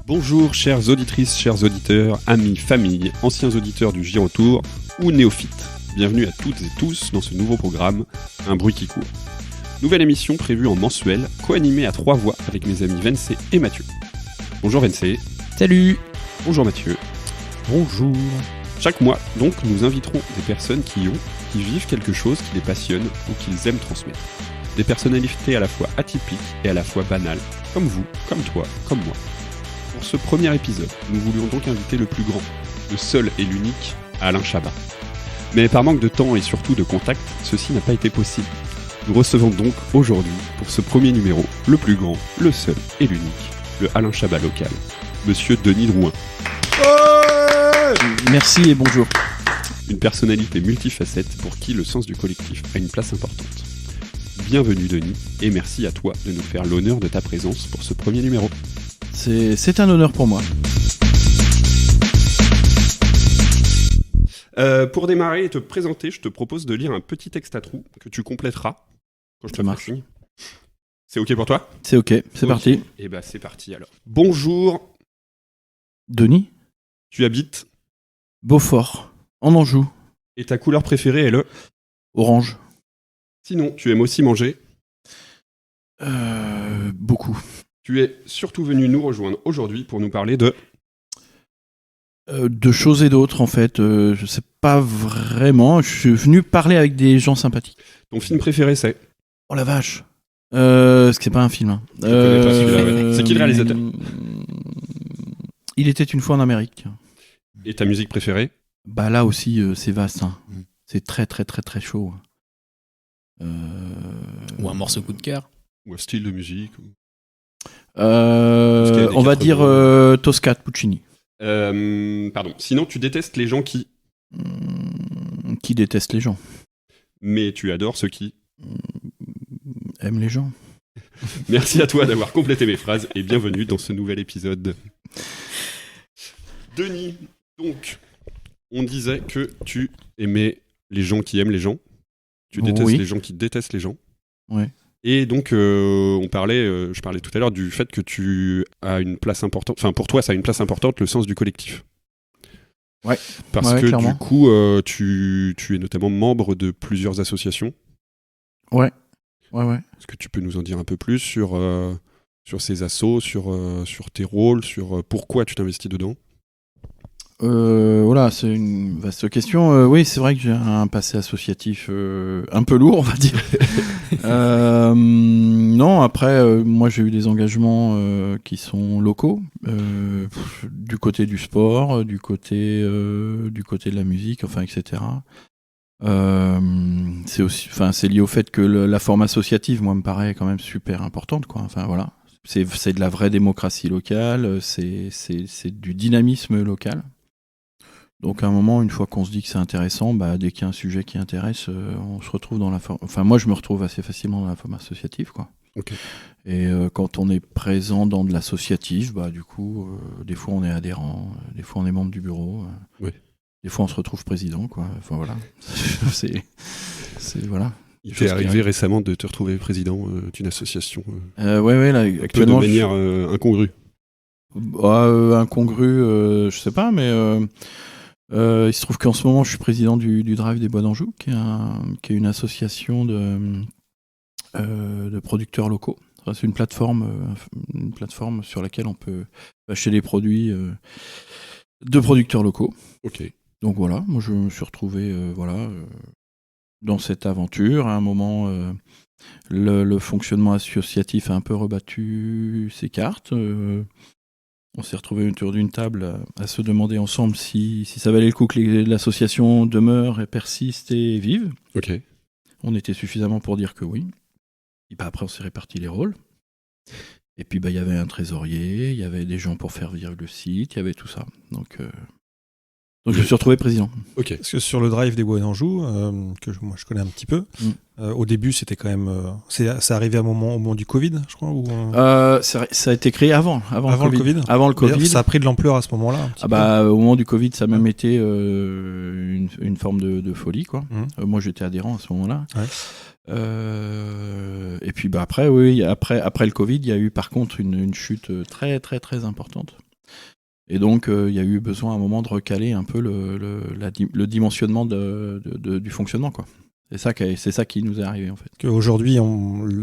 Bonjour chères auditrices, chers auditeurs, amis, familles, anciens auditeurs du J-Retour ou néophytes. Bienvenue à toutes et tous dans ce nouveau programme, Un bruit qui court. Nouvelle émission prévue en mensuel, co-animée à 3 voix avec mes amis Vencé et Mathieu. Bonjour Vencé. Salut. Bonjour Mathieu. Bonjour. Chaque mois, donc, nous inviterons des personnes qui vivent quelque chose qui les passionne ou qu'ils aiment transmettre. Des personnalités à la fois atypiques et à la fois banales, comme vous, comme toi, comme moi. Pour ce premier épisode, nous voulions donc inviter le plus grand, le seul et l'unique, Alain Chabat. Mais par manque de temps et surtout de contact, ceci n'a pas été possible. Nous recevons donc aujourd'hui, pour ce premier numéro, le plus grand, le seul et l'unique, le Alain Chabat local, Monsieur Denis Drouin. Merci et bonjour. Une personnalité multifacette pour qui le sens du collectif a une place importante. Bienvenue Denis, et merci à toi de nous faire l'honneur de ta présence pour ce premier numéro. C'est un honneur pour moi. Pour démarrer et te présenter, je te propose de lire un petit texte à trous que tu compléteras quand je te marche. C'est ok pour toi ? C'est ok, c'est parti. Et bah c'est parti alors. Bonjour. Denis ? Tu habites ? Beaufort, en Anjou. Et ta couleur préférée est le ? Orange. Sinon, tu aimes aussi manger ? Beaucoup. Tu es surtout venu nous rejoindre aujourd'hui pour nous parler de... De choses et d'autres en fait, je sais pas vraiment, je suis venu parler avec des gens sympathiques. Ton film préféré c'est ? Oh la vache. C'est pas un film. Hein. Je connais pas celui-là, ouais. C'est qui le réalisateur ? Il était une fois en Amérique. Et ta musique préférée ? Bah là aussi c'est vaste, hein. C'est très très très très chaud. Ou un morceau coup de cœur. Ou un style de musique on va dire Tosca de Puccini. Pardon. Sinon, tu détestes les gens qui... Qui déteste les gens. Mais tu adores ceux qui... Aiment les gens. Merci à toi d'avoir complété mes phrases et bienvenue dans ce nouvel épisode. Denis, donc, on disait que tu aimais les gens qui aiment les gens. Tu détestes les gens qui détestent les gens. Ouais. Et donc, je parlais tout à l'heure du fait que tu as une place importante, enfin pour toi ça a une place importante, le sens du collectif. Ouais. Parce que clairement. du coup, tu es notamment membre de plusieurs associations. Ouais. Est-ce que tu peux nous en dire un peu plus sur ces assos, sur tes rôles, sur pourquoi tu t'investis dedans ? Voilà, c'est une vaste question. Oui, c'est vrai que j'ai un passé associatif un peu lourd, on va dire. Non, après, moi j'ai eu des engagements qui sont locaux, du côté du sport, du côté de la musique, enfin, etc. C'est aussi, enfin, c'est lié au fait que la forme associative, moi, me paraît quand même super importante, quoi. Enfin, voilà, c'est de la vraie démocratie locale, c'est du dynamisme local. Donc à un moment, une fois qu'on se dit que c'est intéressant, dès qu'il y a un sujet qui intéresse, on se retrouve dans la forme... Enfin, moi, je me retrouve assez facilement dans la forme associative, quoi. Okay. Et quand on est présent dans de l'associatif, du coup, des fois on est adhérent, des fois on est membre du bureau, oui. Des fois on se retrouve président, quoi. Enfin voilà, c'est voilà. Il t'est arrivé récemment de te retrouver président d'une association. Ouais, là, actuellement. De manière incongrue. Incongrue, je sais pas, mais. Il se trouve qu'en ce moment, je suis président du Drive des Bois d'Anjou, qui est une association de producteurs locaux. Enfin, c'est une plateforme sur laquelle on peut acheter des produits de producteurs locaux. Ok. Donc voilà, moi je me suis retrouvé dans cette aventure. À un moment, le fonctionnement associatif a un peu rebattu ses cartes. On s'est retrouvés autour d'une table à se demander ensemble si ça valait le coup que l'association demeure et persiste et vive. Ok. On était suffisamment pour dire que oui. Et après, on s'est réparti les rôles. Et puis, il y avait un trésorier, il y avait des gens pour faire vivre le site, il y avait tout ça. Donc, Donc je me suis retrouvé président. Ok. Parce que sur le drive des Bois d'Anjou, moi je connais un petit peu, au début c'était quand même... c'est arrivé au moment du Covid, je crois ou... Ça a été créé avant le Covid. Avant le Covid. Ça a pris de l'ampleur à ce moment-là. Au moment du Covid, ça a même été une forme de folie, quoi. Moi, j'étais adhérent à ce moment-là. Ouais. Et puis après le Covid, il y a eu par contre une chute très très très importante. Et donc il y a eu besoin à un moment de recaler un peu le dimensionnement du fonctionnement, quoi. C'est ça qui nous est arrivé en fait. Aujourd'hui,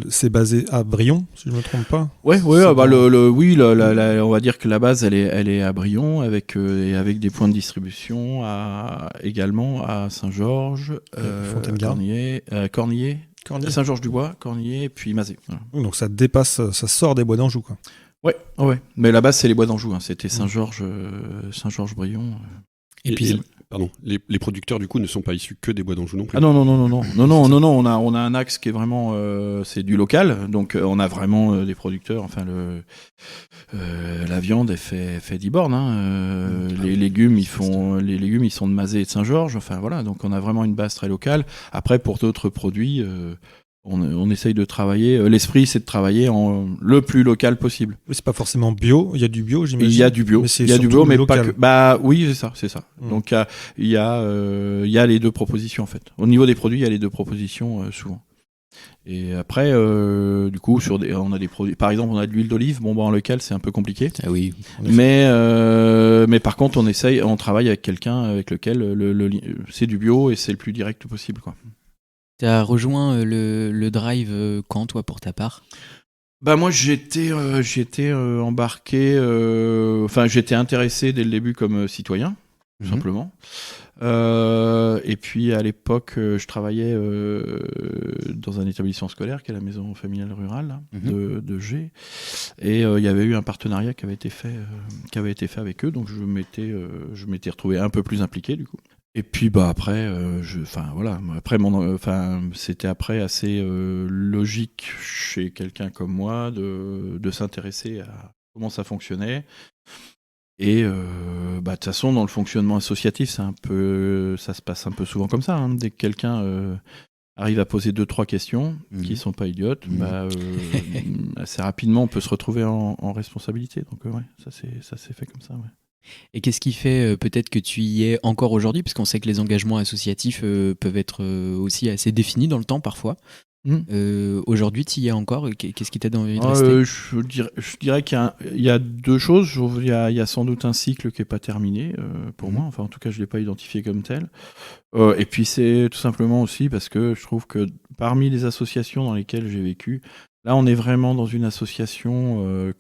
c'est basé à Brion, si je ne me trompe pas. Oui, on va dire que la base, elle est à Brion avec des points de distribution également à Saint-Georges, Cornillé, Saint-Georges-du-Bois, Cornillé et puis Mazé. Voilà. Donc ça sort des Bois d'Anjou, quoi. Ouais. Mais la base, c'est les Bois d'Anjou. C'était Saint-Georges, Brion. Et puis, pardon, les producteurs du coup ne sont pas issus que des Bois d'Anjou non plus. Ah non. On a un axe qui est vraiment, c'est du local. Donc on a vraiment des producteurs. Enfin la viande est fait d'Iborne. Les légumes, ils sont de Mazé et de Saint-Georges. Enfin voilà. Donc on a vraiment une base très locale. Après pour d'autres produits. On essaye de travailler. L'esprit, c'est de travailler le plus local possible. Mais c'est pas forcément bio. Il y a du bio, j'imagine. Il y a du bio. Mais local. Pas que. Bah oui, c'est ça. Donc il y a les deux propositions en fait. Au niveau des produits, il y a les deux propositions souvent. Et après, du coup, on a des produits. Par exemple, on a de l'huile d'olive. En local, c'est un peu compliqué. Ah oui. Mais par contre, on travaille avec quelqu'un avec lequel c'est du bio et c'est le plus direct possible, quoi. Tu as rejoint le drive quand, toi, pour ta part ? Moi, j'étais embarqué... j'étais intéressé dès le début comme citoyen, tout simplement. Et puis, à l'époque, je travaillais dans un établissement scolaire, qui est la maison familiale rurale de G. Et il y avait eu un partenariat qui avait été fait avec eux. Donc, je m'étais retrouvé un peu plus impliqué, du coup. Et puis après, c'était après assez logique chez quelqu'un comme moi de s'intéresser à comment ça fonctionnait. Et de toute façon, dans le fonctionnement associatif, ça se passe un peu souvent comme ça. Dès que quelqu'un arrive à poser 2-3 questions qui sont pas idiotes, assez rapidement, on peut se retrouver en responsabilité. Donc ça s'est fait comme ça. Ouais. Et qu'est-ce qui fait peut-être que tu y es encore aujourd'hui ? Parce qu'on sait que les engagements associatifs peuvent être aussi assez définis dans le temps parfois. Aujourd'hui, tu y es encore ? Qu'est-ce qui t'aide envie de rester ? Je dirais qu'il y a deux choses. Il y a sans doute un cycle qui n'est pas terminé pour moi. Enfin, en tout cas, je ne l'ai pas identifié comme tel. Et puis, c'est tout simplement aussi parce que je trouve que parmi les associations dans lesquelles j'ai vécu, là, on est vraiment dans une association,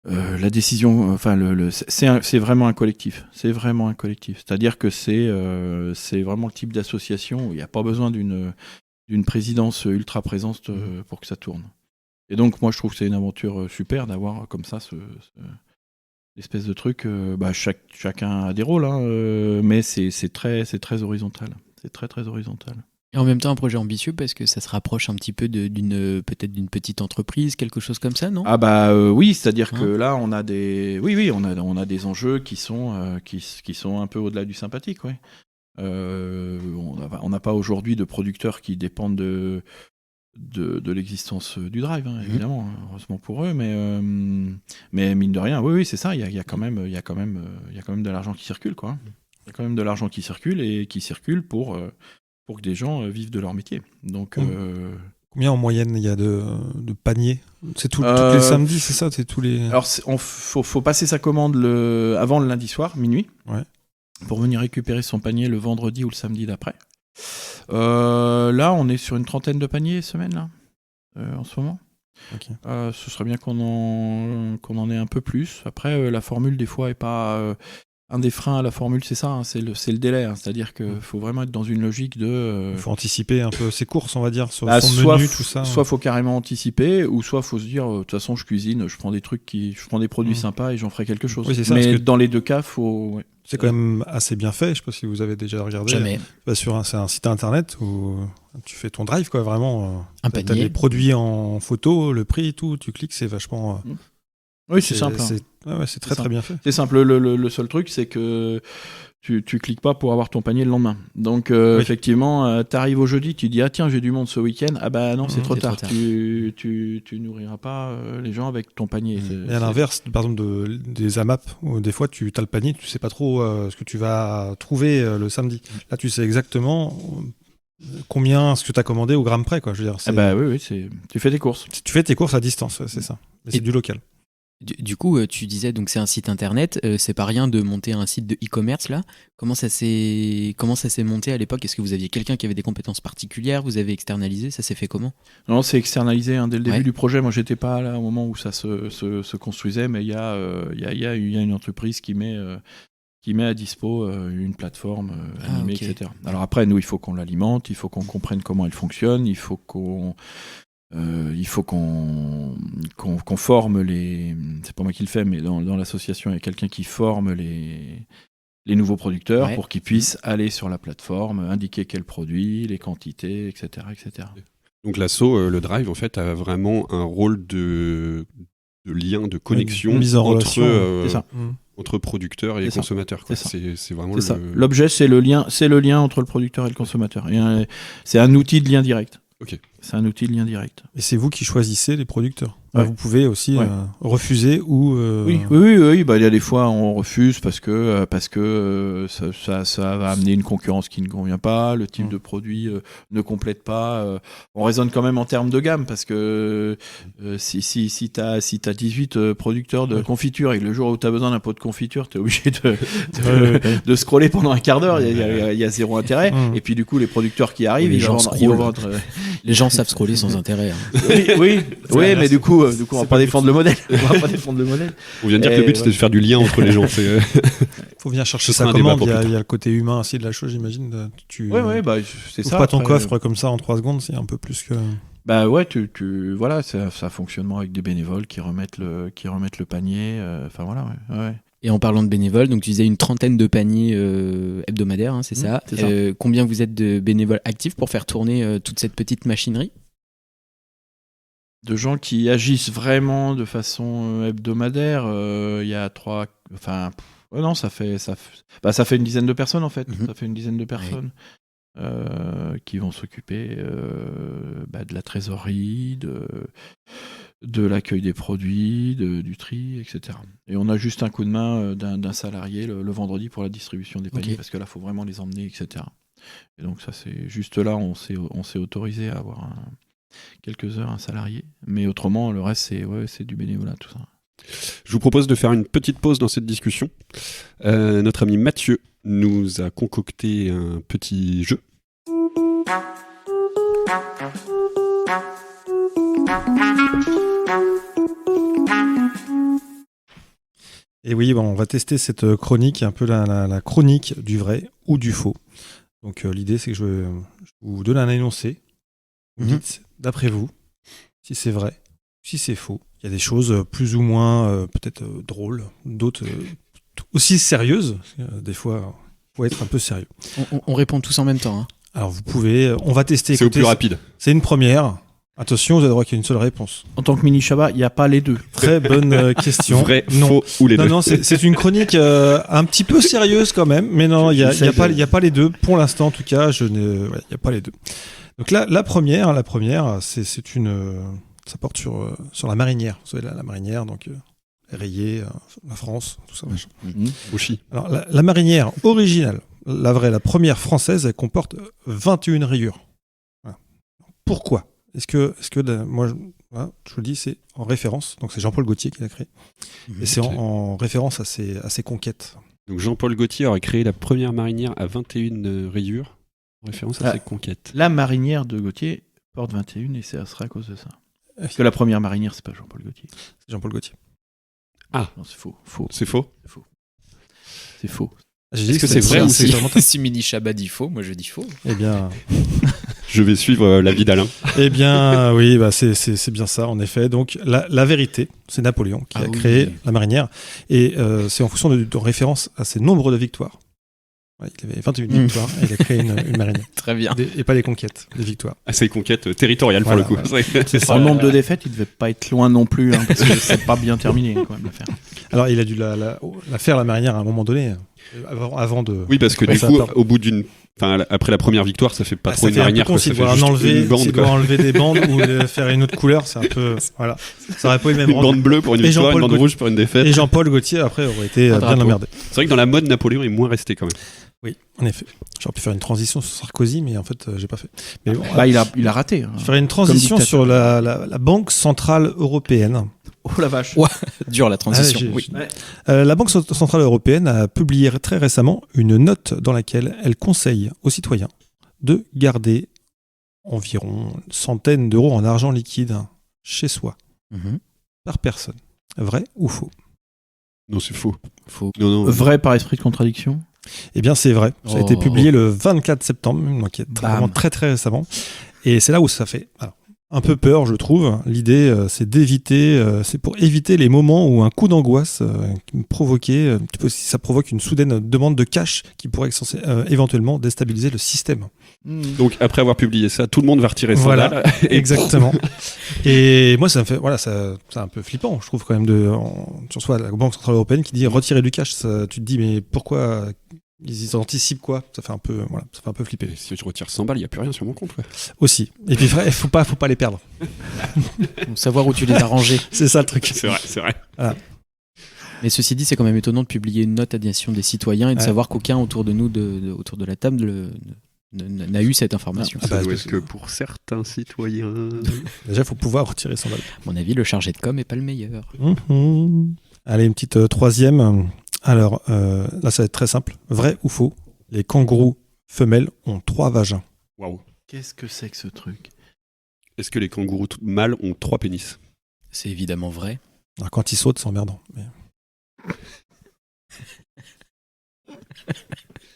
la décision, c'est vraiment un collectif. C'est vraiment un collectif. C'est-à-dire que c'est vraiment le type d'association où il n'y a pas besoin d'une présidence ultra présente pour que ça tourne. Et donc, moi, je trouve que c'est une aventure super d'avoir comme ça espèce de truc. Chacun a des rôles, mais c'est très horizontal. C'est très, très horizontal. Et en même temps, un projet ambitieux parce que ça se rapproche un petit peu peut-être d'une petite entreprise, quelque chose comme ça, non ? Oui, c'est-à-dire que là, on a des enjeux qui sont un peu au-delà du sympathique, ouais. On n'a pas aujourd'hui de producteurs qui dépendent de l'existence du drive, évidemment, heureusement pour eux, mais mine de rien, oui, c'est ça. Il y a quand même de l'argent qui circule, quoi. Il y a quand même de l'argent qui circule et qui circule pour que des gens vivent de leur métier. Donc, combien en moyenne il y a de paniers ? C'est tous les samedis, c'est ça ? C'est tous les... Alors, faut passer sa commande avant le lundi soir, minuit, pour venir récupérer son panier le vendredi ou le samedi d'après. Là, on est sur une 30aine de paniers semaine, là, en ce moment. Okay. Ce serait bien qu'on en ait un peu plus. Après, la formule, des fois, est pas... un des freins à la formule, c'est ça, c'est le délai. C'est-à-dire qu'il faut vraiment être dans une logique de... Il faut anticiper un peu ses courses, on va dire, sur son menu, tout ça. Soit il faut carrément anticiper, ou soit il faut se dire, de toute façon, je cuisine, je prends des produits sympas et j'en ferai quelque chose. Oui, c'est ça, mais dans les deux cas, faut... Ouais. C'est quand même assez bien fait, je ne sais pas si vous avez déjà regardé. Jamais. C'est un site internet où tu fais ton drive, quoi, vraiment. Un panier. Tu as les produits en photo, le prix et tout, tu cliques, c'est vachement... Oui, c'est simple. C'est très très bien fait. C'est simple. Le seul truc, c'est que tu cliques pas pour avoir ton panier le lendemain. Donc effectivement, tu arrives au jeudi, tu dis tiens, j'ai du monde ce week-end. Ah bah non, c'est trop tard. Tu nourriras pas les gens avec ton panier. Et à l'inverse, par exemple des AMAP, où des fois tu as le panier, tu sais pas trop ce que tu vas trouver le samedi. Là, tu sais exactement combien ce que tu as commandé au gramme près, quoi. Je veux dire, oui, tu fais tes courses. Tu fais tes courses à distance, c'est ça. Mais c'est du local. Du coup, tu disais donc c'est un site internet, c'est pas rien de monter un site de e-commerce là. Comment ça s'est monté à l'époque? Est-ce que vous aviez quelqu'un qui avait des compétences particulières? Vous avez externalisé? Ça s'est fait comment? Non, c'est externalisé dès le début du projet. Moi, j'étais pas là au moment où ça se construisait, mais il y a une entreprise qui met à dispo une plateforme animée, etc. Alors après, nous, il faut qu'on l'alimente, il faut qu'on comprenne comment elle fonctionne, il faut qu'on forme les... C'est pas moi qui le fais, mais dans l'association, il y a quelqu'un qui forme les nouveaux producteurs pour qu'ils puissent aller sur la plateforme, indiquer quel produit, les quantités, etc. etc. Donc l'asso, le Drive, en fait, a vraiment un rôle de lien, de connexion mise en relation, entre producteurs et consommateurs. C'est vraiment ça. L'objet, c'est le lien entre le producteur et le consommateur. C'est un outil de lien direct. C'est un outil de lien direct. Et c'est vous qui choisissez les producteurs. Vous pouvez aussi refuser ou... Oui. Il y a des fois on refuse parce que ça va amener une concurrence qui ne convient pas, le type de produit ne complète pas. On raisonne quand même en termes de gamme parce que si tu as 18 producteurs de confiture et que le jour où tu as besoin d'un pot de confiture, tu es obligé de scroller pendant un quart d'heure, il y a zéro intérêt. Et puis du coup, les producteurs qui arrivent, ils vont vendre... Les gens savent scroller sans intérêt. Oui, mais du coup, on va pas défendre le modèle. On vient de dire que le but c'était de faire du lien entre les gens. Il faut venir chercher sa commande. Il y a le côté humain aussi de la chose, j'imagine. C'est ça. Pas ton coffre comme ça en 3 secondes, c'est un peu plus que. Voilà, c'est un fonctionnement avec des bénévoles qui remettent le panier. Enfin voilà. Et en parlant de bénévoles, donc tu disais une trentaine de paniers hebdomadaires, c'est ça. Combien vous êtes de bénévoles actifs pour faire tourner toute cette petite machinerie? De gens qui agissent vraiment de façon hebdomadaire, il y a 3... Enfin, non, ça fait une dizaine de personnes en fait. Ça fait une dizaine de personnes qui vont s'occuper de la trésorerie, de l'accueil des produits, du tri, etc. Et on a juste un coup de main d'un salarié le vendredi pour la distribution des paniers, parce que là, il faut vraiment les emmener, etc. Et donc ça, c'est juste là, on s'est autorisé à avoir quelques heures un salarié. Mais autrement, le reste, c'est du bénévolat, tout ça. Je vous propose de faire une petite pause dans cette discussion. Notre ami Mathieu nous a concocté un petit jeu. Et oui, on va tester cette chronique, un peu la chronique du vrai ou du faux. Donc l'idée, c'est que je vous donne un énoncé. Vous dites, d'après vous, si c'est vrai, si c'est faux. Il y a des choses plus ou moins peut-être drôles, d'autres aussi sérieuses. Des fois, il faut être un peu sérieux. On répond tous en même temps. Alors vous pouvez, on va tester. C'est écoutez, au plus rapide. C'est une première. Attention, vous avez droit qu'il y ait une seule réponse. En tant que mini Chabat, il n'y a pas les deux. Très bonne question. Vrai, faux ou les deux. Non, c'est une chronique un petit peu sérieuse quand même, mais non, il y a pas les deux. Pour l'instant, en tout cas, il y a pas les deux. Donc là, la première, c'est une, ça porte sur la marinière. Vous savez la marinière, donc rayée, la France, tout ça. Auchy. Alors la marinière originale, la première française, elle comporte 21 rayures. Voilà. Pourquoi ? Est-ce que moi, je vous le dis, c'est en référence. Donc c'est Jean-Paul Gaultier qui l'a créé. Et c'est en référence à ses conquêtes. Donc Jean-Paul Gaultier aurait créé la première marinière à 21 rayures, en référence à ses conquêtes. La marinière de Gaultier porte 21 et ça sera à cause de ça. Parce que la première marinière, c'est pas Jean-Paul Gaultier. C'est Jean-Paul Gaultier. Ah, non, c'est faux. C'est faux. C'est faux. Est-ce que c'est vrai aussi? Si Mini Chabat dit faux, moi je dis faux. Eh bien... Je vais suivre l'avis d'Alain. Eh bien, oui, c'est bien ça, en effet. Donc, la vérité, c'est Napoléon qui a créé la marinière. Et c'est en fonction de référence à ses nombres de victoires. Ouais, il avait 21 victoires et il a créé une marine. Très bien. Et pas des conquêtes, des victoires. Ah, c'est une conquête territoriale Voilà, pour le coup. C'est ça. En nombre de défaites, il devait pas être loin non plus, hein, parce que c'est pas bien terminé quand même l'affaire. Alors, il a dû la faire, la marinière, à un moment donné, avant de... Oui, parce que Ouais, du ça coup, part. au bout après la première victoire, ça fait pas trop ça une fait un peu marinière. con Quoi. s'il Ça fait doit juste enlever, une bande, s'il quoi. doit enlever des bandes ou faire une autre couleur, c'est un peu... Voilà. Ça aurait pas eu le même Une rendu. bande bleue pour une Et victoire, une Jean-Paul bande Gaultier. rouge pour une défaite. Et Jean-Paul Gaultier, après, aurait été bien drapeau. emmerdé. C'est vrai que dans la mode, Napoléon est moins resté quand même. Oui, en effet. J'aurais pu faire une transition sur Sarkozy, mais en fait, j'ai pas fait. Mais bon, Bah, il a raté. Hein. je ferai une transition dictateur. sur la Banque Centrale Européenne. Oh la vache. Ouais. Dure la transition. Ah, oui. La Banque Centrale Européenne a publié très récemment une note dans laquelle elle conseille aux citoyens de garder environ une centaine d'euros en argent liquide chez soi, Mhm. par personne. Vrai ou faux? Non, c'est faux. Faux. Non. Vrai par esprit de contradiction. Eh bien, c'est vrai. Ça a été Oh. publié le 24 septembre, donc il y a Bam. vraiment très très récemment. Et c'est là où ça fait un peu peur, je trouve. L'idée, c'est d'éviter, c'est pour éviter les moments où un coup d'angoisse ça provoque une soudaine demande de cash qui pourrait éventuellement déstabiliser le système. Donc après avoir publié ça, tout le monde va retirer ça. Voilà, exactement. Et moi, ça me fait, c'est un peu flippant, je trouve quand même sur soi la Banque Centrale Européenne qui dit retirer du cash. Tu te dis mais pourquoi ils anticipent quoi? Ça fait un peu flipper. Et si je retire 100 balles, il n'y a plus rien sur mon compte. Quoi. Aussi. Et puis il faut pas les perdre. Faut savoir où tu les as rangés. C'est ça le truc. C'est vrai. Mais ceci dit, c'est quand même étonnant de publier une note à destination des citoyens et de Ouais. savoir qu'aucun autour de nous, autour de la table, n'a eu cette information. Ah bah, Ça doit parce être que pour certains citoyens. Déjà, il faut pouvoir retirer 100 balles. À mon avis, le chargé de com est pas le meilleur. Allez, une petite troisième. Alors, là, ça va être très simple. Vrai ou faux? Les kangourous femelles ont 3 vagins. Waouh. Qu'est-ce que c'est que ce truc? Est-ce que les kangourous mâles ont 3 pénis? C'est évidemment vrai. Alors, quand ils sautent, c'est emmerdant. Mais...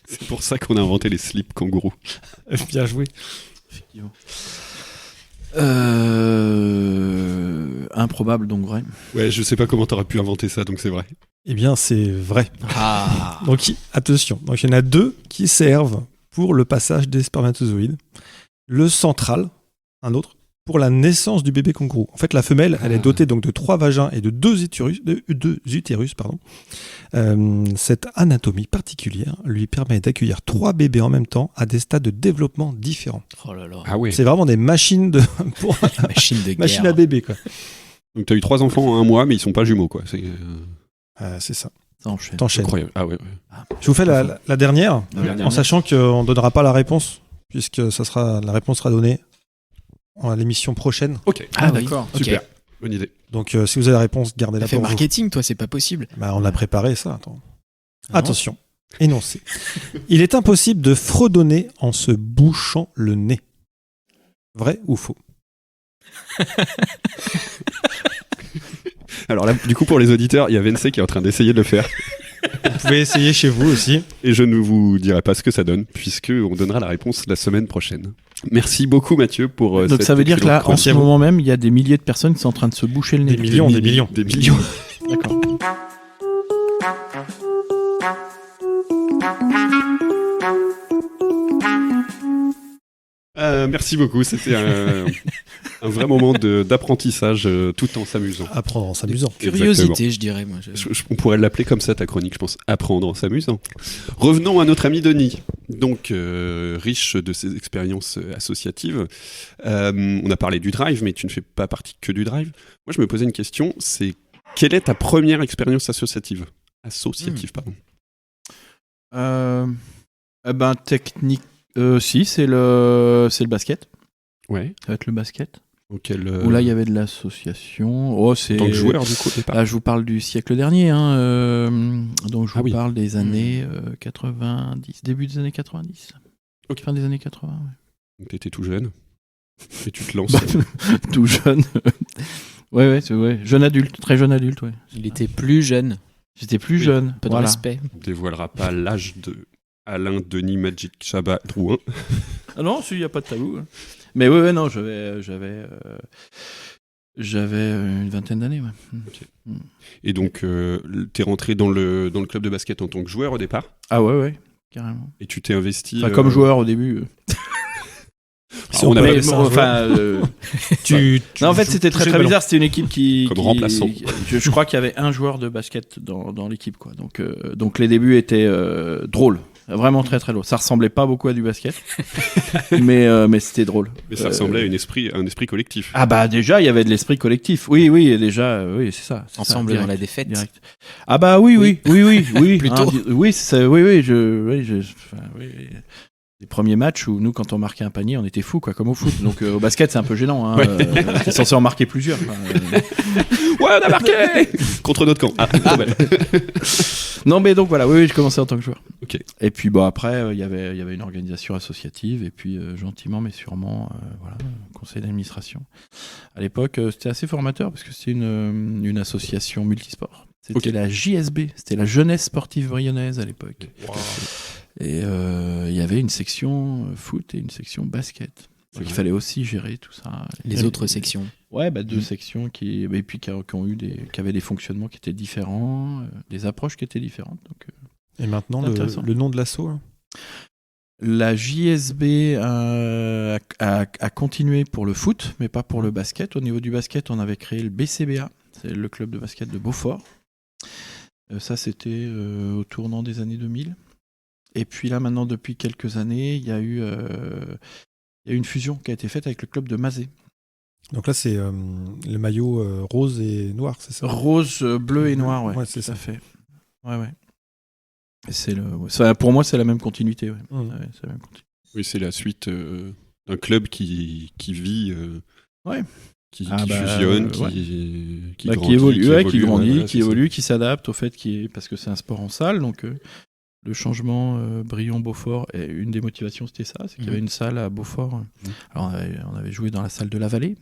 C'est pour ça qu'on a inventé les slips kangourous. Bien joué. Effectivement. Improbable, donc vrai. Ouais, je sais pas comment t'aurais pu inventer ça, donc c'est vrai. Eh bien, c'est vrai. Ah. Donc, attention. Donc, il y en a 2 qui servent pour le passage des spermatozoïdes. Le central, un autre, pour la naissance du bébé kangourou. En fait, la femelle, elle est dotée donc de 3 vagins et de 2 utérus. Cette anatomie particulière lui permet d'accueillir 3 bébés en même temps à des stades de développement différents. Oh là là. Ah ouais. C'est vraiment des machines pour Machine de guerre. machine à bébé, quoi. Donc t'as eu 3 enfants en un mois, mais ils sont pas jumeaux, quoi. C'est C'est ça. Ça enchaîne. T'enchaînes. incroyable. Ah ouais. Je vous fais la dernière, La dernière. en sachant qu'on ne donnera pas la réponse, puisque la réponse sera donnée à l'émission prochaine. Ok. Ah oui. d'accord. Ok. Super. Bonne idée. Donc, si vous avez la réponse, gardez-la T'as fait pour vous. marketing, toi, c'est pas possible. Bah, on a préparé ça. Attends. Ah non. Attention, énoncé. Il est impossible de fredonner en se bouchant le nez. Vrai ou faux? Alors là, du coup, pour les auditeurs, il y a Vensey qui est en train d'essayer de le faire. Vous pouvez essayer chez vous aussi. Et je ne vous dirai pas ce que ça donne, puisqu'on donnera la réponse la semaine prochaine. Merci beaucoup, Mathieu, pour Donc cette ça veut dire que là, en excellente ce moment même, il y a des milliers de personnes qui sont en train de se boucher le nez. Des millions. Des millions. D'accord. Merci beaucoup, c'était un vrai moment d'apprentissage tout en s'amusant. Apprendre en s'amusant. Curiosité, je dirais, moi. On pourrait l'appeler comme ça ta chronique, je pense. Apprendre en s'amusant. Revenons à notre ami Denis. Donc, riche de ses expériences associatives. On a parlé du drive, mais tu ne fais pas partie que du drive. Moi, je me posais une question, c'est quelle est ta première expérience associative? Pardon. Technique. Si, c'est le basket. Ouais. Ça va être le basket. Auquel, Où là, il y avait de l'association. Oh, c'est. en tant que joueur, du coup, au départ. Là, je vous parle du siècle dernier. Donc, je vous parle des années 90, début des années 90. Ok. Fin des années 80. Ouais. Donc, t'étais tout jeune. Et tu te lances. Tout jeune. ouais, c'est ouais. Jeune adulte, très jeune adulte, ouais. Il était plus jeune. J'étais plus Oui. jeune. Peu de Voilà. respect. On dévoilera pas l'âge de Alain Denis Magic Chabat Drouin. Ah non, il n'y a pas de tabou. Hein. Mais ouais, non, j'avais une vingtaine d'années. Ouais. Et donc, t'es rentré dans le club de basket en tant que joueur au départ. Ah ouais. carrément. Et tu t'es investi. Enfin, comme joueur au début. Si on appelle ça un Non, en fait, c'était très très bizarre. C'était une équipe qui. Comme remplaçant. Je crois qu'il y avait un joueur de basket dans l'équipe, quoi. Donc les débuts étaient drôles. Vraiment très très drôle. Ça ressemblait pas beaucoup à du basket, mais c'était drôle. Mais ça ressemblait à un esprit collectif. Ah bah déjà il y avait de l'esprit collectif. Oui déjà oui c'est ça. Ensemble direct, dans la défaite. Direct. Ah bah oui. Plutôt. Oui c'est ça. Oui. Les premiers matchs où nous, quand on marquait un panier, on était fous, quoi, comme au foot. Donc au basket, c'est un peu gênant. Hein. C'est censé en marquer plusieurs. Ouais, on a marqué contre notre camp. Non, mais donc voilà, oui, je commençais en tant que joueur. Ok. Et puis bon, après, il y avait une organisation associative, et puis gentiment, mais sûrement, voilà, conseil d'administration. À l'époque, c'était assez formateur parce que c'était une association multisport. C'était la JSB, c'était la Jeunesse Sportive Bryonnaise à l'époque. Wow. Et il y avait une section foot et une section basket. Donc il fallait aussi gérer tout ça. Les autres sections. Ouais, deux sections qui avaient des fonctionnements qui étaient différents, des approches qui étaient différentes. Donc, et maintenant, le nom de l'asso hein. La JSB a continué pour le foot, mais pas pour le basket. Au niveau du basket, on avait créé le BCBA, c'est le club de basket de Beaufort. Ça, c'était au tournant des années 2000. Et puis là, maintenant, depuis quelques années, il y a eu une fusion qui a été faite avec le club de Mazé. Donc là, c'est le maillot rose et noir, c'est ça ? Rose, bleu et noir, ouais c'est ça. Fait. Ouais. Et pour moi, c'est la même continuité. Ouais. Ouais, c'est la même continuité. Oui, c'est la suite d'un club qui vit... Qui fusionne, qui évolue, qui grandit, qui évolue, qui s'adapte au fait parce que c'est un sport en salle, donc le changement Brion-Beaufort, et une des motivations c'était ça, c'est qu'il y avait une salle à Beaufort. Alors on avait joué dans la salle de la Vallée,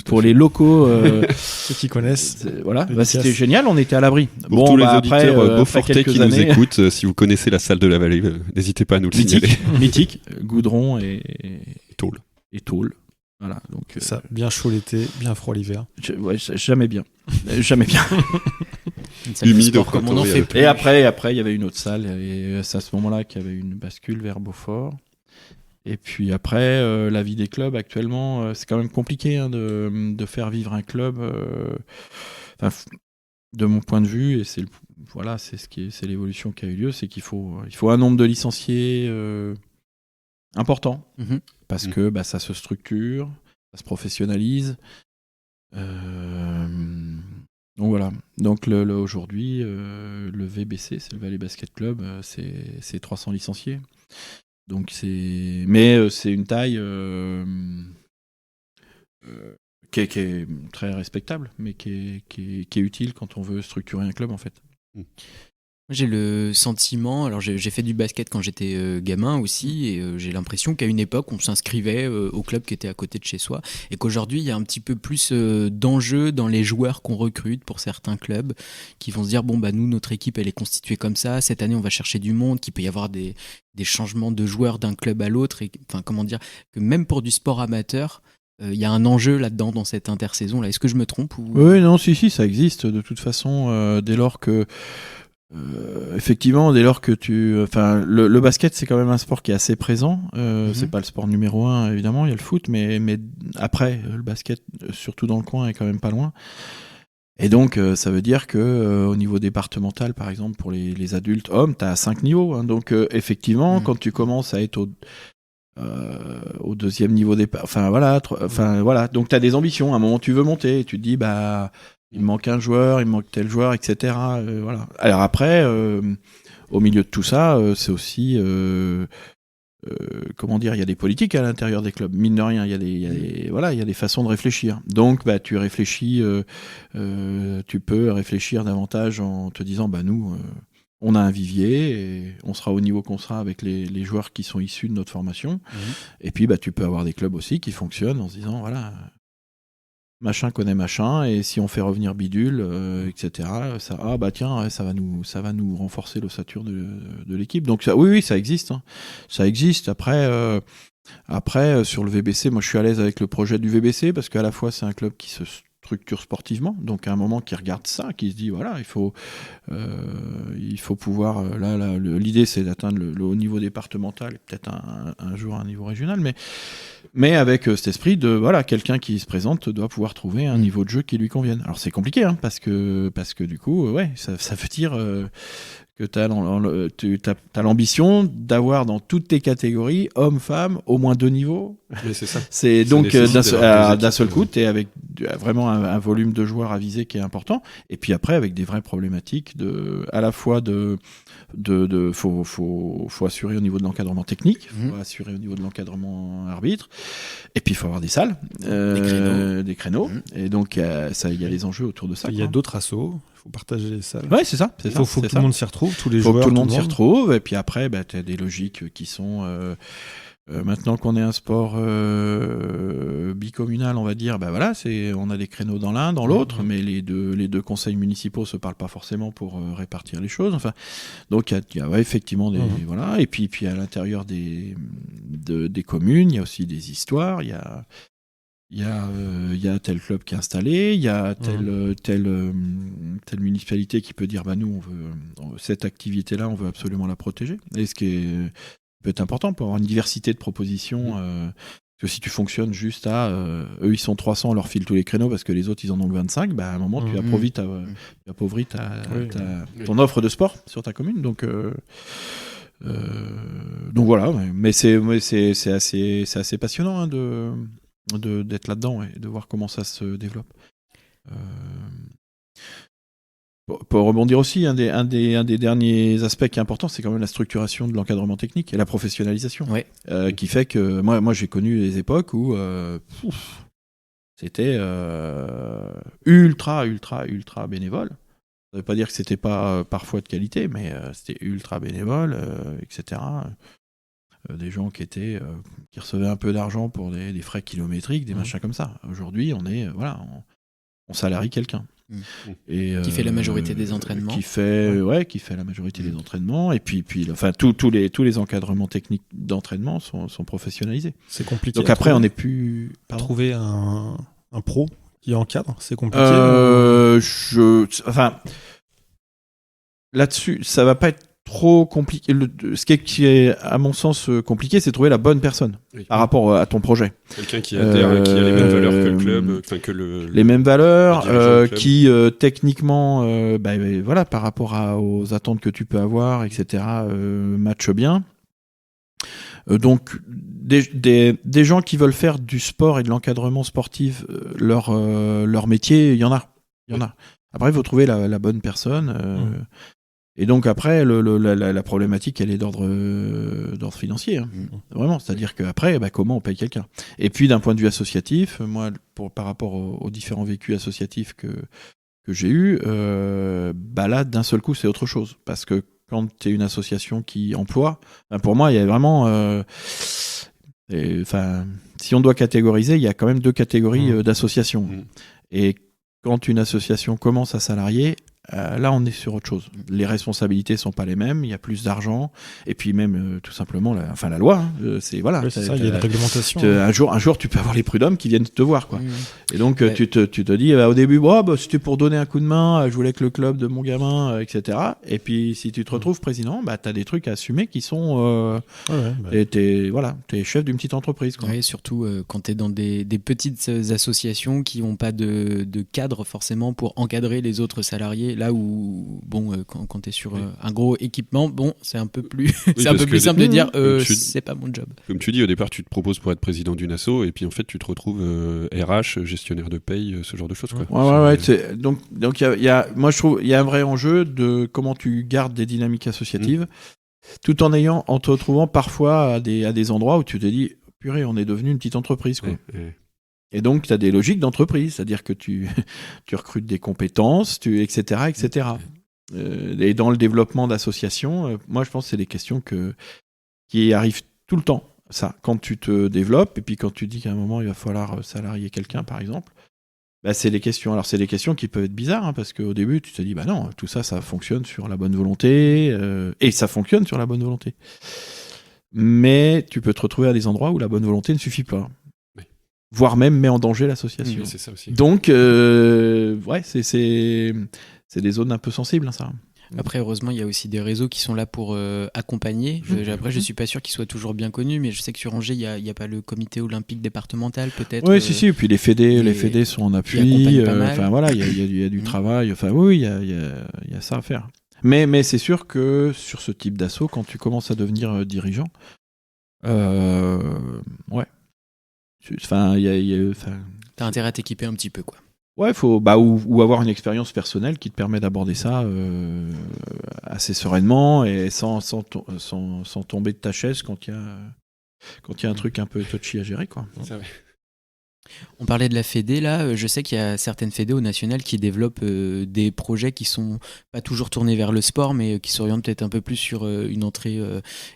pour les locaux, ceux qui connaissent. Voilà, c'était génial, on était à l'abri. Pour tous les auditeurs beaufortais qui nous écoutent, si vous connaissez la salle de la Vallée, n'hésitez pas à nous le signaler. Mythique, goudron et tôle. Voilà, donc ça, bien chaud l'été, bien froid l'hiver. Jamais bien. Humide comme on en fait plus. Et après, il y avait une autre salle, et c'est à ce moment-là qu'il y avait une bascule vers Beaufort. Et puis après, la vie des clubs actuellement, c'est quand même compliqué de faire vivre un club. De mon point de vue, et c'est l'évolution qui a eu lieu, c'est qu'il faut un nombre de licenciés important. Parce que ça se structure, ça se professionnalise. Donc voilà. Donc aujourd'hui, le VBC, c'est le Valley Basket Club, c'est 300 licenciés. Donc c'est une taille qui est très respectable, mais qui est utile quand on veut structurer un club en fait. J'ai le sentiment, alors j'ai fait du basket quand j'étais gamin aussi, et j'ai l'impression qu'à une époque on s'inscrivait au club qui était à côté de chez soi, et qu'aujourd'hui il y a un petit peu plus d'enjeux dans les joueurs qu'on recrute pour certains clubs, qui vont se dire nous notre équipe elle est constituée comme ça, cette année on va chercher du monde, qu'il peut y avoir des changements de joueurs d'un club à l'autre, et que même pour du sport amateur, il y a un enjeu là-dedans dans cette intersaison là. Est-ce que je me trompe ou... Oui, non, si, ça existe de toute façon, dès lors que effectivement, dès lors que le basket c'est quand même un sport qui est assez présent, c'est pas le sport numéro 1 évidemment, il y a le foot, mais après le basket, surtout dans le coin, est quand même pas loin, et donc ça veut dire que au niveau départemental par exemple pour les adultes hommes, t'as 5 niveaux, hein, donc effectivement quand tu commences à être au deuxième niveau départ, voilà, donc t'as des ambitions, à un moment tu veux monter, et tu te dis il me manque un joueur, il me manque tel joueur, etc. Voilà. Alors après, au milieu de tout ça, c'est aussi, il y a des politiques à l'intérieur des clubs. Mine de rien, il y a des façons de réfléchir. Donc, tu réfléchis, tu peux réfléchir davantage en te disant, nous, on a un vivier et on sera au niveau qu'on sera avec les joueurs qui sont issus de notre formation. Et puis, tu peux avoir des clubs aussi qui fonctionnent en se disant, voilà. Machin connaît machin, et si on fait revenir bidule, etc., ça va nous renforcer l'ossature de l'équipe. Donc oui, ça existe. Hein. Ça existe. Après, sur le VBC, moi je suis à l'aise avec le projet du VBC, parce qu'à la fois c'est un club qui se structure sportivement, donc à un moment qui regarde ça, qui se dit voilà, il faut pouvoir l'idée c'est d'atteindre le haut niveau départemental et peut-être un jour un niveau régional, mais avec cet esprit de voilà, quelqu'un qui se présente doit pouvoir trouver un niveau de jeu qui lui convienne. Alors c'est compliqué parce que du coup ça veut dire que tu as l'ambition d'avoir dans toutes tes catégories, hommes, femmes, au moins 2 niveaux. Mais c'est ça. C'est donc d'un seul coup, tu es avec vraiment un volume de joueurs à viser qui est important. Et puis après, avec des vraies problématiques à la fois faut assurer au niveau de l'encadrement technique, faut assurer au niveau de l'encadrement arbitre. Et puis il faut avoir des salles, des créneaux. Et donc il y a des enjeux autour de ça. Il y a d'autres assos. Faut partager les salles. Ouais, c'est ça. Il faut que tout le monde s'y retrouve, tous les joueurs. Faut que tout le monde s'y retrouve. Et puis après, tu as des logiques qui sont. Maintenant qu'on est un sport bicommunal, on va dire, on a des créneaux dans l'un, dans l'autre, mais les deux conseils municipaux se parlent pas forcément pour répartir les choses. Enfin, donc il y a effectivement des voilà. Et puis à l'intérieur des communes, il y a aussi des histoires. Il y a tel club qui est installé, il y a telle municipalité qui peut dire nous cette activité-là, on veut absolument la protéger. Et ce qui peut être important pour avoir une diversité de propositions. Parce que si tu fonctionnes juste eux ils sont 300, on leur file tous les créneaux parce que les autres ils en ont que 25, à un moment tu appauvris ton offre de sport sur ta commune. Donc voilà, mais c'est assez passionnant d'être là-dedans et de voir comment ça se développe. Pour rebondir aussi, un des derniers aspects qui est important, c'est quand même la structuration de l'encadrement technique et la professionnalisation, qui fait que moi j'ai connu des époques où c'était ultra bénévole. Ça veut pas dire que c'était pas parfois de qualité, mais c'était ultra bénévole, etc. Des gens qui recevaient un peu d'argent pour des frais kilométriques, des machins comme ça. Aujourd'hui, on salarie quelqu'un. Et, qui fait la majorité des entraînements. Qui fait la majorité des entraînements. Et puis tous les encadrements techniques d'entraînement sont professionnalisés. C'est compliqué. Donc après, on n'est plus... Trouver un pro qui encadre, c'est compliqué. Là-dessus, ça va pas être trop compliqué. Ce qui est, à mon sens, compliqué, c'est de trouver la bonne personne par rapport à ton projet. Quelqu'un qui adhère, qui a les mêmes valeurs que le club, les mêmes valeurs, qui techniquement, par rapport aux attentes que tu peux avoir, etc., match bien. Donc, des gens qui veulent faire du sport et de l'encadrement sportif leur métier, il y en a. Après, il faut trouver la bonne personne. Et donc après, la problématique, elle est d'ordre financier. Vraiment, c'est-à-dire qu'après, comment on paye quelqu'un. Et puis d'un point de vue associatif, moi, par rapport aux différents vécus associatifs que j'ai eus, là, d'un seul coup, c'est autre chose. Parce que quand tu es une association qui emploie, pour moi, il y a vraiment... si on doit catégoriser, il y a quand même 2 catégories d'associations. Et quand une association commence à salarier, là, on est sur autre chose. Les responsabilités sont pas les mêmes, il y a plus d'argent, et puis même tout simplement la loi. C'est voilà. C'est ça, il y a une réglementation. Un jour, tu peux avoir les prud'hommes qui viennent te voir, quoi. Et donc tu te dis au début, c'était pour donner un coup de main. Je voulais que le club de mon gamin, etc. Et puis si tu te retrouves président, t'as des trucs à assumer qui sont. T'es chef d'une petite entreprise, quoi. Ouais, surtout quand t'es dans des petites associations qui n'ont pas de cadre forcément pour encadrer les autres salariés. Là où, quand tu es sur un gros équipement, c'est un peu plus, simple de dire c'est pas mon job. Comme tu dis, au départ, tu te proposes pour être président d'une asso, et puis en fait, tu te retrouves RH, gestionnaire de paye, ce genre de choses. Quoi. Donc, moi, je trouve il y a un vrai enjeu de comment tu gardes des dynamiques associatives, tout en te retrouvant parfois à des endroits où tu te dis, purée, on est devenu une petite entreprise, quoi. Et donc, tu as des logiques d'entreprise, c'est-à-dire que tu recrutes des compétences, etc. Et dans le développement d'associations, moi, je pense que c'est des questions qui arrivent tout le temps. Ça, quand tu te développes, et puis quand tu dis qu'à un moment, il va falloir salarier quelqu'un, par exemple, c'est des questions. Alors, c'est des questions qui peuvent être bizarres, parce qu'au début, tu te dis, non, tout ça fonctionne sur la bonne volonté, et ça fonctionne sur la bonne volonté. Mais tu peux te retrouver à des endroits où la bonne volonté ne suffit pas. voire même met en danger l'association. Oui, c'est ça aussi. Donc, ouais, c'est des zones un peu sensibles, hein, ça. Après, heureusement, il y a aussi des réseaux qui sont là pour accompagner. Après, je suis pas sûr qu'ils soient toujours bien connus, mais je sais que sur Angers, il y a pas le comité olympique départemental, peut-être. Oui, si. Et puis les fédés sont en appui. Enfin voilà, il y a du travail. Enfin oui, il y a ça à faire. Mais c'est sûr que sur ce type d'assaut, quand tu commences à devenir dirigeant, ouais. Enfin, T'as intérêt à t'équiper un petit peu, quoi. Ouais, faut ou avoir une expérience personnelle qui te permet d'aborder ça assez sereinement et sans tomber de ta chaise quand il y a un truc un peu touchy à gérer, quoi. Ça, ouais. On parlait de la Fédé, là. Je sais qu'il y a certaines Fédés au national qui développent des projets qui sont pas toujours tournés vers le sport, mais qui s'orientent peut-être un peu plus sur une entrée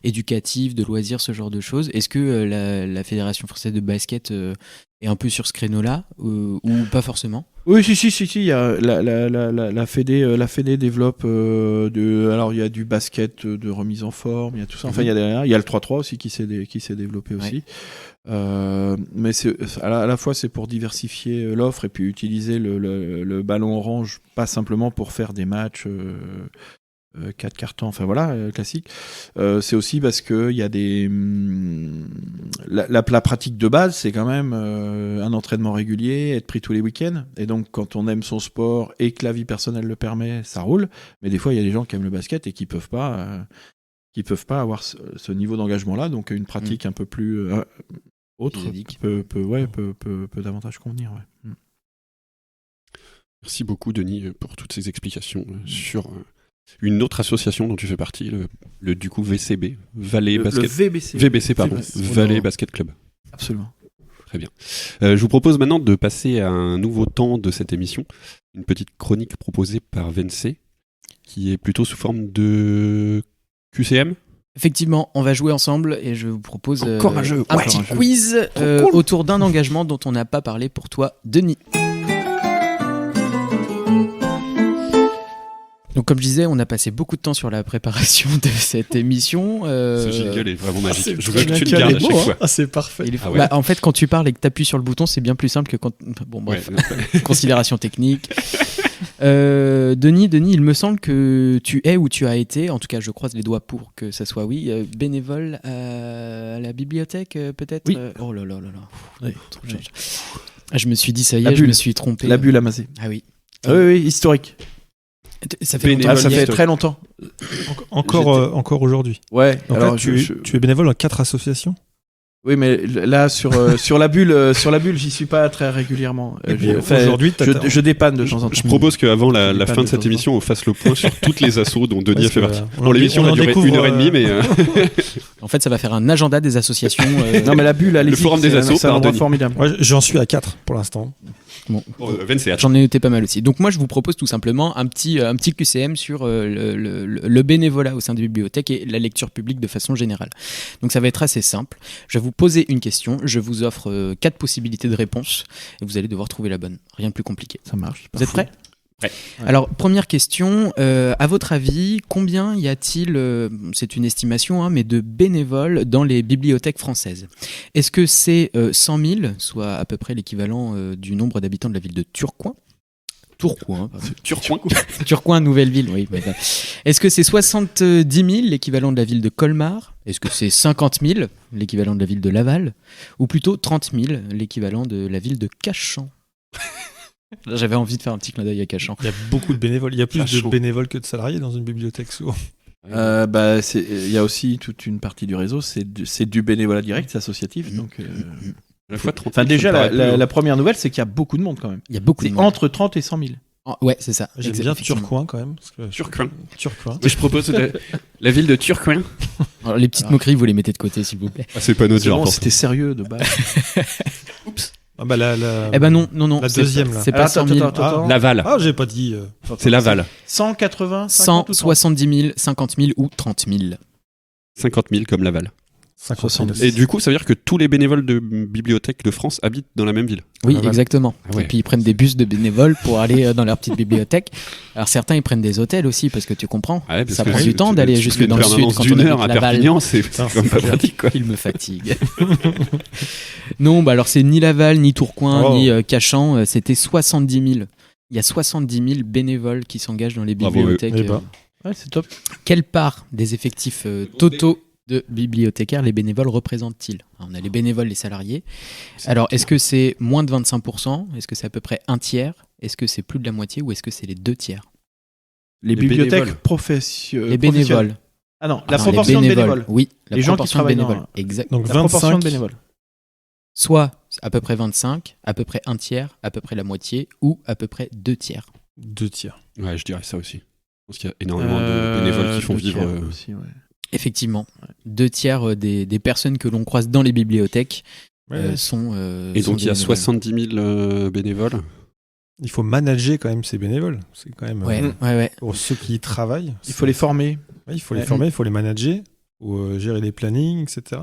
éducative, de loisirs, ce genre de choses. Est-ce que la Fédération française de basket est un peu sur ce créneau-là ou pas forcément? Oui, si. Il y a la Fédé développe alors il y a du basket de remise en forme, il y a tout ça. Enfin, il y a le 3-3 aussi qui s'est développé aussi. Mais à la fois c'est pour diversifier l'offre et puis utiliser le ballon orange pas simplement pour faire des matchs 4 cartons, enfin voilà, classique. C'est aussi parce que il y a la pratique de base, c'est quand même un entraînement régulier, être pris tous les week-ends. Et donc, quand on aime son sport et que la vie personnelle le permet, ça roule. Mais des fois, il y a des gens qui aiment le basket et qui peuvent pas avoir ce niveau d'engagement-là. Donc, une pratique un peu plus autre peut davantage convenir. Ouais. Merci beaucoup, Denis, pour toutes ces explications sur une autre association dont tu fais partie, le du coup VCB, Valais Basket. VBC, pardon. Valais Basket Club. Absolument. Très bien. Je vous propose maintenant de passer à un nouveau temps de cette émission, une petite chronique proposée par Vencé, qui est plutôt sous forme de QCM. Effectivement, on va jouer ensemble et je vous propose un petit jeu. quiz autour d'un engagement dont on n'a pas parlé pour toi, Denis. Donc comme je disais, on a passé beaucoup de temps sur la préparation de cette émission. Ce jingle est vraiment magique. Je veux que tu le gardes à chaque fois. Ah, c'est parfait. Ouais. En fait, quand tu parles et que tu appuies sur le bouton, c'est bien plus simple que quand... Bon, bref. Ouais. Considération technique. Denis, il me semble que tu es ou tu as été, en tout cas je croise les doigts pour que ça soit oui, bénévole à la bibliothèque peut-être. Oui. Oh là là là là. Oui. Je me suis dit ça y est, je me suis trompé. La bulle amasée. Ah oui. Oui, historique. Ça fait très longtemps. Encore aujourd'hui. Ouais. Donc alors là, tu es bénévole dans 4 associations. Oui, mais là sur la bulle, j'y suis pas très régulièrement. Aujourd'hui, je dépanne de temps en temps. Je propose qu'avant la fin de cette émission, on fasse le point sur toutes les assos dont Denis a fait partie. Bon, l'émission va durer 1h30, mais en fait, ça va faire un agenda des associations. Non, mais la bulle, le forum des assos, c'est un endroit formidable. Ouais, j'en suis à 4 pour l'instant. Bon. J'en ai noté pas mal aussi. Donc moi, je vous propose tout simplement un petit QCM sur le bénévolat au sein des bibliothèques et la lecture publique de façon générale. Donc ça va être assez simple. Je vais vous poser une question. Je vous offre 4 possibilités de réponse et vous allez devoir trouver la bonne. Rien de plus compliqué. Ça marche. Vous êtes prêts ? Ouais. Alors, première question, à votre avis, combien y a-t-il, c'est une estimation, mais de bénévoles dans les bibliothèques françaises ? Est-ce que c'est 100 000, soit à peu près l'équivalent du nombre d'habitants de la ville de Tourcoing ? Tourcoing, Nouvelle-Ville, oui. Est-ce que c'est 70 000, l'équivalent de la ville de Colmar ? Est-ce que c'est 50 000, l'équivalent de la ville de Laval ? Ou plutôt 30 000, l'équivalent de la ville de Cachan ? J'avais envie de faire un petit clin d'œil à Cachan. Il y a beaucoup de bénévoles. Il y a plus de bénévoles que de salariés dans une bibliothèque souvent. Il y a aussi toute une partie du réseau, c'est du bénévolat direct, c'est associatif. Donc, à la fois 30 000, enfin, déjà, la première nouvelle, c'est qu'il y a beaucoup de monde quand même. Il y a beaucoup de monde. Entre 30 et 100 000. Ouais, c'est ça. J'aime bien Tourcoing quand même. Turcoing. Mais je propose la ville de Tourcoing. Alors, les petites moqueries, vous les mettez de côté, s'il vous plaît. Ah, c'est pas notre genre. C'était sérieux de base. Oups. Ah bah non. La deuxième là. C'est pas 100 000. Laval. Ah, j'ai pas dit. C'est Laval. 180, 170 000, 50 000 ou 30 000. 50 000 comme Laval. 50 Et du coup, ça veut dire que tous les bénévoles de bibliothèques de France habitent dans la même ville. Oui, Ah, voilà. exactement. Ah ouais. Et puis ils prennent des bus de bénévoles pour aller dans leur petite bibliothèque. Alors certains ils prennent des hôtels aussi parce que tu comprends. Ouais, parce Ça que prend si du temps tu- d'aller tu jusque fais une dans le sud permanence quand d'une on heure à habite Laval. Perpignan, c'est Putain, quand même pas c'est pratique, quoi. Il me fatigue. Non, bah alors c'est ni Laval, ni Tourcoing, Oh. ni Cachan. C'était 70 000. Il y a 70 000 bénévoles qui s'engagent dans les Bravo, bibliothèques. Eh ben. Ouais, c'est top. Quelle part des effectifs totaux de bibliothécaires les bénévoles représentent-ils? On a les bénévoles, les salariés. Alors, est-ce que c'est moins de 25%? Est-ce que c'est à peu près un tiers? Est-ce que c'est plus de la moitié? Ou est-ce que c'est les 2 tiers? Les bénévoles. bibliothèques professionnelles. Les bénévoles. Ah non, la Ah non, proportion les de bénévoles. bénévoles. Oui, la Les gens qui proportion de travaillent dans- bénévoles. Exact. Donc La proportion 25. de bénévoles. Soit à peu près 25, à peu près un tiers, à peu près la moitié, ou à peu près 2 tiers. 2 tiers. Ouais, je dirais ça aussi. Je pense qu'il y a énormément de bénévoles qui font 2 vivre. tiers aussi, ouais. Effectivement. 2 tiers des personnes que l'on croise dans les bibliothèques Ouais. sont. Et sont donc des il y a bénévoles. 70 000 bénévoles. Il faut manager quand même ces bénévoles. C'est quand même Ouais, ouais. pour ceux qui y travaillent. Il faut les former. Ouais, il faut les Ouais. former, il faut les manager, il faut gérer les plannings, etc.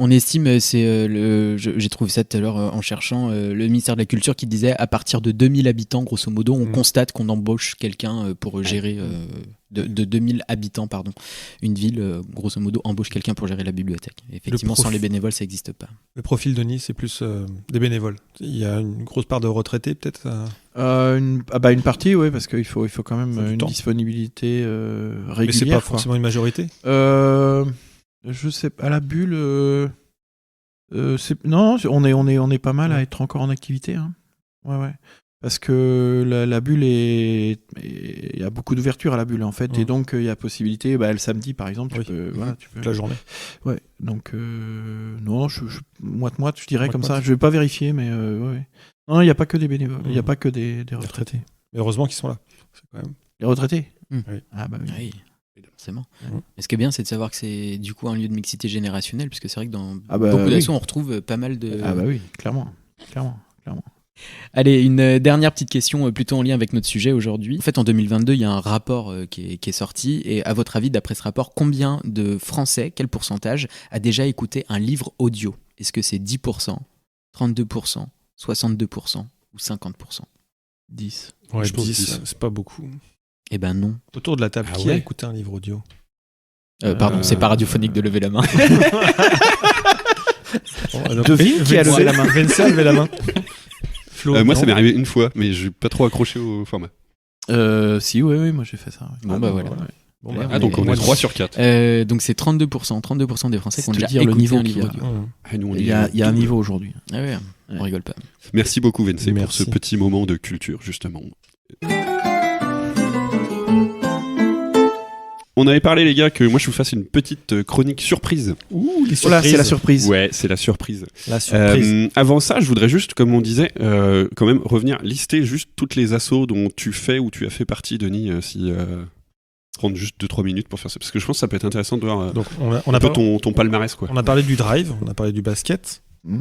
On estime, j'ai trouvé ça tout à l'heure en cherchant, le ministère de la Culture qui disait à partir de 2000 habitants, grosso modo, on constate qu'on embauche quelqu'un pour gérer, de 2000 habitants, pardon, une ville, grosso modo, embauche quelqu'un pour gérer la bibliothèque. Effectivement, sans les bénévoles, ça n'existe pas. Le profil de Nice, c'est plus des bénévoles. Il y a une grosse part de retraités, peut-être. Une partie, oui, parce qu'il faut quand même Faut du une temps. disponibilité régulière. Mais c'est pas quoi. forcément une majorité. Je sais pas, à la bulle. Non, on est pas mal à être encore en activité. Hein. Ouais. Parce que la bulle il y a beaucoup d'ouverture à la bulle en fait, et donc il y a possibilité. Le samedi par exemple, tu peux. Toute la journée. Ouais. Donc non, moite-moite, je dirais comme Moite-moite. ça. Je vais pas vérifier, mais ouais. Non, il n'y a pas que des bénévoles. Il n'y a pas que des retraités. Mais heureusement qu'ils sont là. C'est quand même... Les retraités. Oui. Ah bah oui. Oui, forcément. Et ce qui est bien, c'est de savoir que c'est du coup un lieu de mixité générationnelle, puisque c'est vrai que dans beaucoup d'assauts, on retrouve pas mal de. Ah bah oui, clairement. Allez, une dernière petite question plutôt en lien avec notre sujet aujourd'hui. En fait, en 2022, il y a un rapport qui est sorti. Et à votre avis, d'après ce rapport, combien de Français, quel pourcentage, a déjà écouté un livre audio? Est-ce que c'est 10%, 32%, 62% ou 50%? 10. Ouais, Je pense 10, 10. c'est pas beaucoup. Eh ben non. Autour de la table, Ah qui a ouais écouté un livre audio? Pardon, c'est pas radiophonique de lever la main. Devine qui a levé la main. Vincent a levé la main. Flo, Moi, non. ça m'est arrivé une fois, mais je n'ai pas trop accroché au format. Si, oui, moi j'ai fait ça. Bon, bah voilà. Bon, Ah, Ah, donc on mais- est 3 sur 4. Donc c'est 32% des Français qui ont C'est te déjà dire le écouté niveau un qu'il y livre a. audio. Ah, nous, on Il y a un double. niveau aujourd'hui. Ah ouais, on Ouais. rigole pas. Merci beaucoup, Vince, pour Merci. ce petit moment de culture, justement. On avait parlé, les gars, que moi je vous fasse une petite chronique surprise. Ouh, les Voilà, c'est la surprises. surprise. Ouais, c'est la surprise. La surprise. Avant ça, je voudrais juste, comme on disait, quand même revenir, lister juste toutes les assos dont tu fais ou tu as fait partie, Denis, prendre juste 2-3 minutes pour faire ça. Parce que je pense que ça peut être intéressant de voir Donc, on un a peu ton palmarès, quoi. on a parlé du drive, on a parlé du basket. Mm.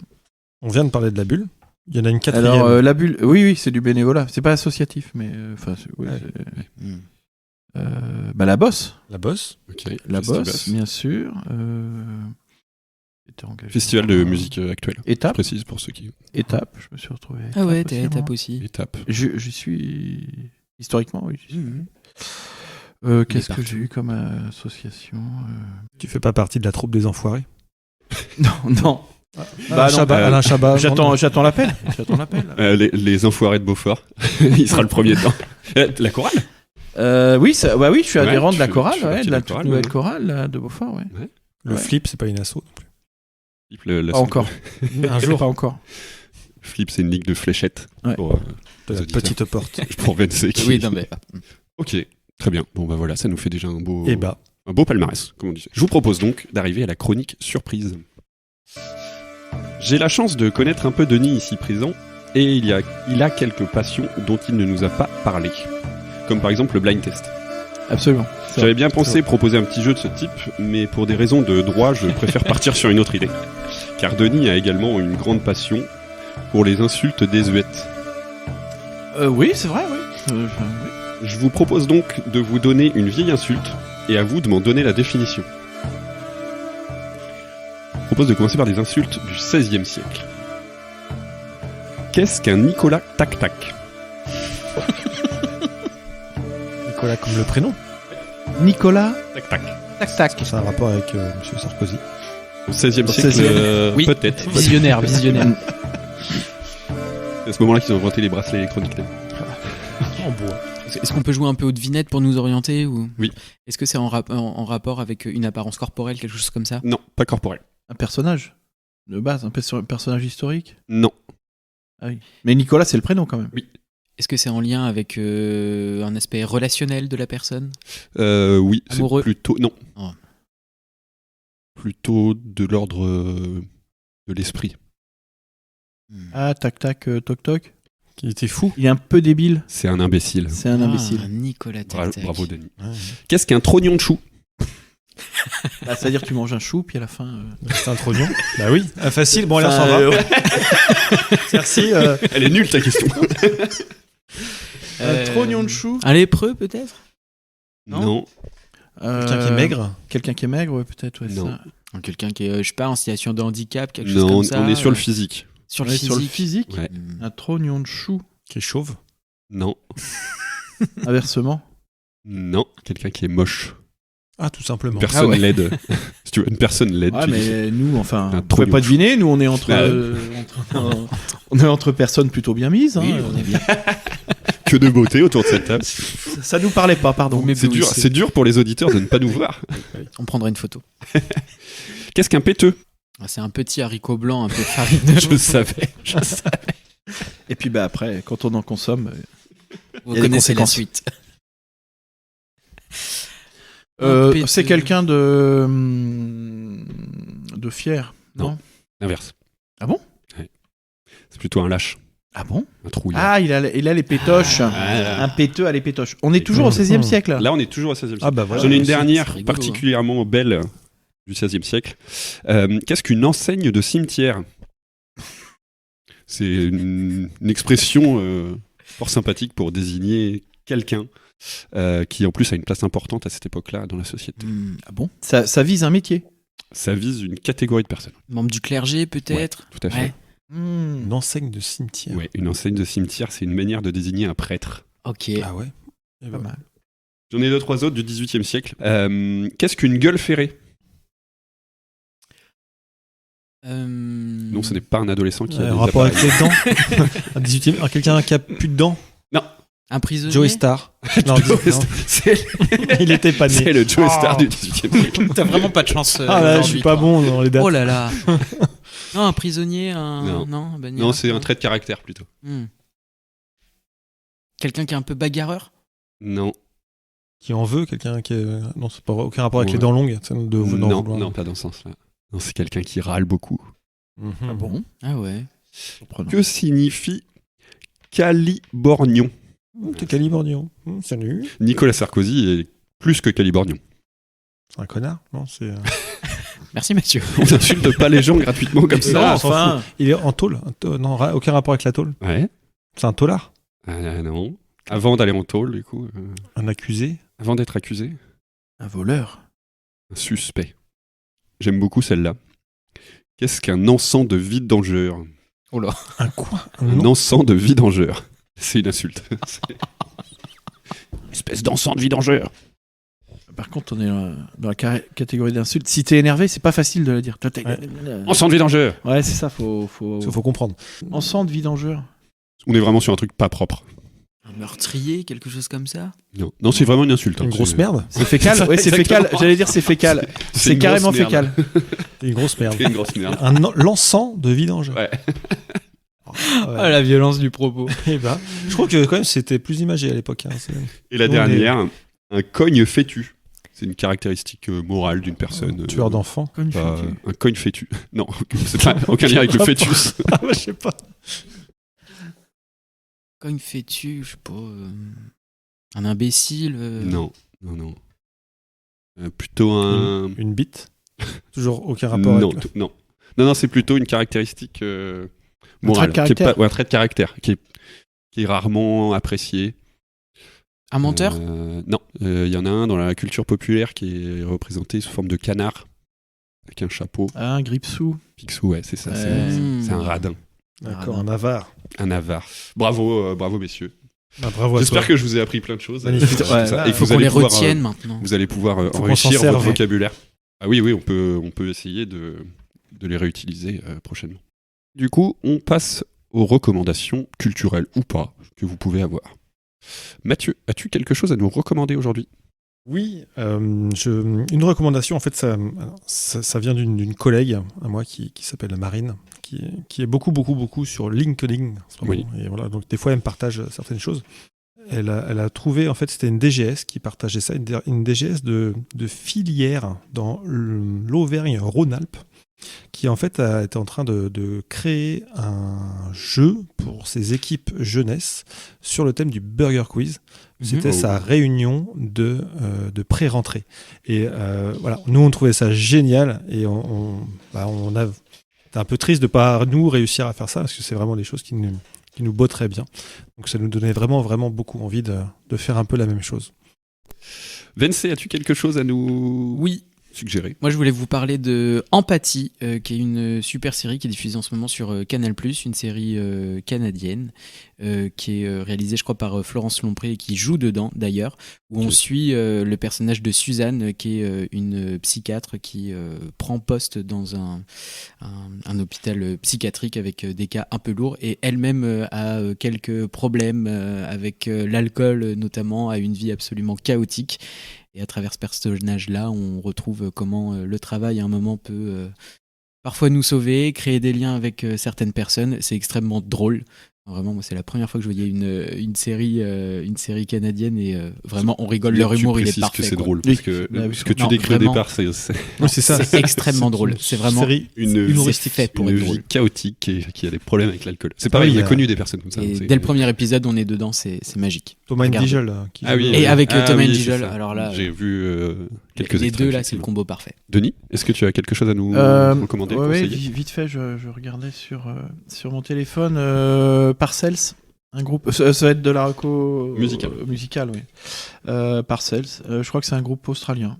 On vient de parler de la bulle. Il y en a une quatrième. Alors, la bulle, oui, c'est du bénévolat. C'est pas associatif, mais. Oui, Ouais. La bosse. La bosse. Ok, La Festival. bosse, bien sûr. J'étais engagé Festival de musique actuelle. Je Étape. précise pour ceux qui. Étape, je me suis retrouvé. à Ah ouais, Étape t'es aussi, étape moi. aussi. Étape. Je suis. Historiquement, oui. j'y suis. Il Qu'est-ce est que partout. j'ai eu comme association Tu fais pas partie de la troupe des enfoirés. Non. Alain Chabat. Alain Chabat. J'attends l'appel. J'attends l'appel. Les enfoirés de Beaufort. Il sera le premier dedans. La chorale. Oui, je suis Ouais, adhérent de la tu chorale, fais partie de de la la toute chorale, nouvelle maintenant. chorale là, de Beaufort, ouais. Le Ouais. flip, c'est pas une asso non plus. Pas encore. Un jour. Pas encore. Flip, c'est une ligue de fléchettes. Ouais. Pour, De la les auditeurs. petite porte. Pour Vince qui- Oui, non mais. Ok, très bien. Bon, bah voilà, ça nous fait déjà un beau palmarès, comme on disait. Je vous propose donc d'arriver à la chronique surprise. J'ai la chance de connaître un peu Denis ici présent, et il a quelques passions dont il ne nous a pas parlé. Comme par exemple le blind test. Absolument. J'avais bien pensé proposer un petit jeu de ce type, mais pour des raisons de droit, je préfère partir sur une autre idée. Car Denis a également une grande passion pour les insultes désuètes. Oui, c'est vrai, oui. Oui. Je vous propose donc de vous donner une vieille insulte, et à vous de m'en donner la définition. propose de commencer par des insultes du XVIe siècle. Qu'est-ce qu'un Nicolas Tac-Tac ? Nicolas comme le prénom. Nicolas Tac-Tac. Tac-Tac. C'est un rapport avec M. Sarkozy. Au XVIe Au siècle, 16e. Oui. peut-être. Visionnaire. C'est à ce moment-là qu'ils ont inventé les bracelets électroniques. En bois. Est-ce qu'on peut jouer un peu aux devinettes pour nous orienter ou... Oui. Est-ce que c'est en rapport avec une apparence corporelle, quelque chose comme ça? Non, pas corporel. Un personnage de base, un personnage historique. Non. Ah oui. Mais Nicolas, c'est le prénom quand même. Est-ce que c'est en lien avec un aspect relationnel de la personne? Oui, c'est Amoureux. plutôt... Non. Oh. Plutôt de l'ordre de l'esprit. Ah, tac-tac, toc-toc. Qui était fou. Il est un peu débile. C'est un imbécile. C'est un imbécile. Nicolas Tac-Tac. Bravo, Denis. Ouais. Qu'est-ce qu'un trognon de chou ? Bah, c'est-à-dire que tu manges un chou, puis à la fin... C'est un trognon. Bah oui. Ah, facile. Bon, allez, on s'en Enfin, va. Merci. Elle est nulle, ta question. Un trognon de chou. Un lépreux, peut-être? Non. Quelqu'un qui est maigre. Quelqu'un qui est maigre, ouais, peut-être. Ouais, Non. ça. Quelqu'un qui est, je sais pas, en situation de handicap, quelque chose Non, comme ça. on est sur le physique. Sur On le est physique. sur le physique. Ouais. Un trognon de chou. Qui est chauve. Non. Inversement. Non. Quelqu'un qui est moche. Ah, tout simplement. Une personne ouais. laide. Si tu veux, une personne laide. Ouais, tu dis. mais nous, enfin, Un on pouvait trognon pas de chou. deviner. Nous, on est entre, Bah, on est entre personnes plutôt bien mises. Hein. Oui, on est bien. Que de beauté autour de cette table. Ça nous parlait pas, pardon. Mais C'est dur pour les auditeurs de ne pas nous voir. On prendra une photo. Qu'est-ce qu'un péteux ? Ah, c'est un petit haricot blanc un peu farineux. Je savais. Et puis bah après, quand on en consomme, Vous il y a des connaissez la conséquences. suite. Un péteux. c'est quelqu'un de fier, non? L'inverse. Ah bon ? Ouais. C'est plutôt un lâche. Ah bon? Un trouillard. Ah, il a les pétoches. Ah. Un péteux à les pétoches. On est toujours au XVIe siècle. Là, on est toujours au XVIe siècle. Ah bah voilà. J'en ai une c'est dernière rigolo, particulièrement belle du XVIe siècle. Qu'est-ce qu'une enseigne de cimetière ? C'est une expression fort sympathique pour désigner quelqu'un qui, en plus, a une place importante à cette époque-là dans la société. Ah bon? Ça vise un métier. Ça vise une catégorie de personnes. Membre du clergé, peut-être? Tout à fait. Ouais. Une enseigne de cimetière. Ouais, une enseigne de cimetière, c'est une manière de désigner un prêtre. Ok. Ah ouais. Pas mal. J'en ai 2-3 autres du XVIIIe siècle. Qu'est-ce qu'une gueule ferrée ? Non, ce n'est pas un adolescent qui a des En rapport avec appareils. les dents. Un 18e. Quelqu'un qui a plus de dents. Un prisonnier? Joey Star. Non, C'est il était pas né. c'est le Joe Star Oh. du XVIIIe siècle. T'as vraiment pas de chance. Ah là, je suis pas bon dans les dates. Oh là là. Non, un prisonnier, un... Non. Non, un bagnard, Non, c'est un trait de caractère plutôt. Quelqu'un qui est un peu bagarreur? Non, Qui en veut, quelqu'un qui est... Non, c'est pas vrai. Aucun rapport avec Ouais. les dents longues. non, pas dans ce sens-là. Non, c'est quelqu'un qui râle beaucoup. Ah Bon. Ah ouais. Surprenant. Que signifie calibornion ? T'es calibornion. Salut. Nicolas Sarkozy est plus que calibornion. C'est un connard. Non, c'est... Merci Mathieu. On n'insulte pas les gens gratuitement comme Non, ça. on s'en fout. Il est en tôle. Non, aucun rapport avec la tôle. Ouais. C'est un taulard. Non. Avant d'aller en tôle, du coup. Un accusé. Avant d'être accusé. Un voleur. Un suspect. J'aime beaucoup celle-là. Qu'est-ce qu'un encens de vidangeur ? Oh là. Un quoi? Un encens de vidangeur. C'est une insulte. Espèce d'encens de vidangeur. Par contre, on est dans la catégorie d'insultes. Si t'es énervé, c'est pas facile de le dire. Toi, Encens de vidangeur. Ouais, c'est ça. Faut comprendre. Encens de vidangeur. On est vraiment sur un truc pas propre. Un meurtrier, quelque chose comme ça? Non, c'est vraiment une insulte. hein. Une grosse merde. C'est fécal. Ouais, c'est Exactement. fécal. J'allais dire c'est fécal. C'est une carrément grosse merde. fécal. C'est une grosse merde. C'est une grosse merde. L'encens de vidange. Ouais. Ah, la violence du propos. Eh ben, je crois que quand même c'était plus imagé à l'époque. Hein. Et la On dernière, un cogne fétu. C'est une caractéristique morale d'une personne. Tueur d'enfants. Comme Pas- un cogne fétu. Non, c'est pas aucun lien avec le fœtus. Ah, je sais pas. Cogne fétu, je sais pas. Un imbécile. Non. Plutôt un. Une bite. Toujours aucun rapport avec. Non, c'est plutôt une caractéristique morale. trait de caractère. Un trait de caractère qui est rarement apprécié. Un menteur? Non, il y en a un dans la culture populaire qui est représenté sous forme de canard avec un chapeau. Ah, un Gripsou. Picsou, ouais, c'est ça. C'est un radin. D'accord, un avare. Un avare. Bravo, messieurs. Bravo à J'espère toi. que je vous ai appris plein de choses. Magnifique. Tout ça. Et Il faut qu'on les retienne maintenant. Vous allez pouvoir qu'on enrichir s'en serve. votre vocabulaire. Ah oui, on peut essayer de les réutiliser prochainement. Du coup, on passe aux recommandations culturelles ou pas que vous pouvez avoir. Mathieu, as-tu quelque chose à nous recommander aujourd'hui ? Oui, une recommandation, en fait, ça vient d'une collègue à moi qui s'appelle Marine, qui est beaucoup sur LinkedIn en ce moment. Oui. Et voilà, donc des fois, elle me partage certaines choses. Elle a trouvé, en fait, c'était une DGS qui partageait ça, une DGS de filière dans l'Auvergne-Rhône-Alpes, qui en fait était en train de créer un jeu pour ses équipes jeunesse sur le thème du Burger Quiz. C'était sa réunion de pré-rentrée. Et voilà, nous on trouvait ça génial et on était un peu triste de ne pas nous réussir à faire ça parce que c'est vraiment des choses qui nous botteraient bien. Donc ça nous donnait vraiment beaucoup envie de faire un peu la même chose. Vince, as-tu quelque chose à nous suggérer ? Moi, je voulais vous parler de Empathie, qui est une super série qui est diffusée en ce moment sur Canal+, une série canadienne, qui est réalisée, je crois, par Florence Lompré et qui joue dedans, d'ailleurs, où on suit le personnage de Suzanne, qui est une psychiatre qui prend poste dans un hôpital psychiatrique avec des cas un peu lourds, et elle-même a quelques problèmes avec l'alcool, notamment, a une vie absolument chaotique. Et à travers ce personnage-là, on retrouve comment le travail, à un moment, peut parfois nous sauver, créer des liens avec certaines personnes. C'est extrêmement drôle. Vraiment, moi, c'est la première fois que je voyais une série canadienne et vraiment, on rigole. Leur humour, il est parfait. Que c'est quoi. drôle parce que ce que tu décris au départ, c'est ça. C'est extrêmement drôle. C'est vraiment humoristique. fait pour une être vie drôle. chaotique et qui a des problèmes avec l'alcool. C'est pareil, on a connu des personnes comme ça. Et dès le premier épisode, on est dedans, c'est magique. Thomas Nigel. Et avec Thomas Nigel, alors là, j'ai vu quelques les extraits, deux là, c'est le combo parfait. Denis, est-ce que tu as quelque chose à nous recommander, Oui, conseiller ? vite fait, je regardais sur mon téléphone Parcells, un groupe, ça va être de la reco musicale, oui. Parcells, je crois que c'est un groupe australien.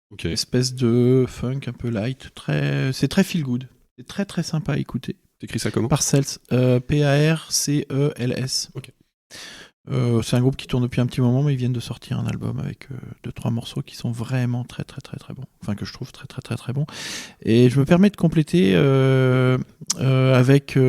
Ok. Espèce de funk un peu light, c'est très feel good, c'est très sympa à écouter. T'écris ça comment ? Parcells, Parcels. Ok. C'est un groupe qui tourne depuis un petit moment, mais ils viennent de sortir un album avec 2-3 morceaux qui sont vraiment très bons. Enfin, que je trouve très bons. Et je me permets de compléter avec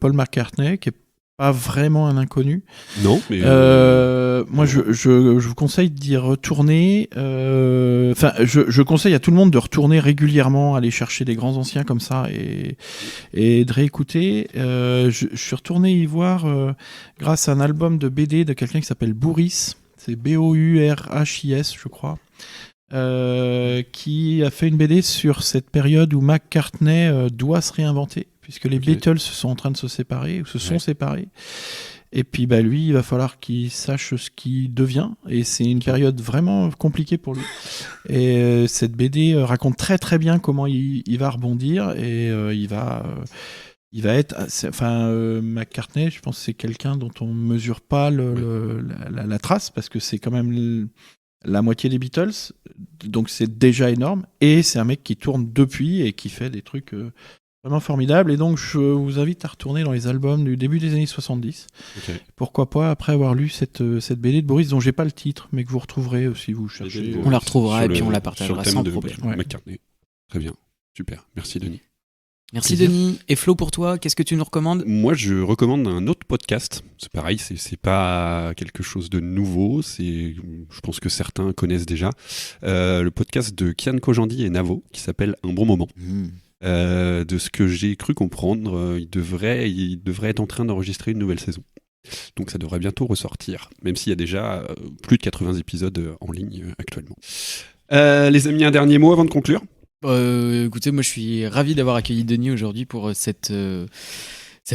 Paul McCartney, qui est pas vraiment un inconnu. Non, mais moi, je vous conseille d'y retourner. Enfin, je conseille à tout le monde de retourner régulièrement, aller chercher des grands anciens comme ça et de réécouter. Je suis retourné y voir grâce à un album de BD de quelqu'un qui s'appelle Bourris. C'est Bourhis, je crois. Qui a fait une BD sur cette période où McCartney doit se réinventer, puisque les Beatles sont en train de se séparer, ou se sont séparés. Et puis lui, il va falloir qu'il sache ce qu'il devient, et c'est une période vraiment compliquée pour lui. Et cette BD raconte très bien comment il va rebondir, et il va être... McCartney, je pense que c'est quelqu'un dont on ne mesure pas la trace, parce que c'est quand même... la moitié des Beatles, donc c'est déjà énorme, et c'est un mec qui tourne depuis et qui fait des trucs vraiment formidables, et donc je vous invite à retourner dans les albums du début des années 70. Okay. Pourquoi pas, après avoir lu cette BD de Boris, dont j'ai pas le titre, mais que vous retrouverez si vous cherchez. On la retrouvera et puis on la partagera sans problème. McCartney. Très bien, super, merci Denis. Merci Denis. Et Flo, pour toi, qu'est-ce que tu nous recommandes ? Moi, je recommande un autre podcast. C'est pareil, c'est pas quelque chose de nouveau. Je pense que certains connaissent déjà. Le podcast de Kian Kojandi et Navo, qui s'appelle Un bon moment. De ce que j'ai cru comprendre, il devrait être en train d'enregistrer une nouvelle saison. Donc ça devrait bientôt ressortir, même s'il y a déjà plus de 80 épisodes en ligne actuellement. Les amis, un dernier mot avant de conclure ? Écoutez, moi je suis ravi d'avoir accueilli Denis aujourd'hui pour cette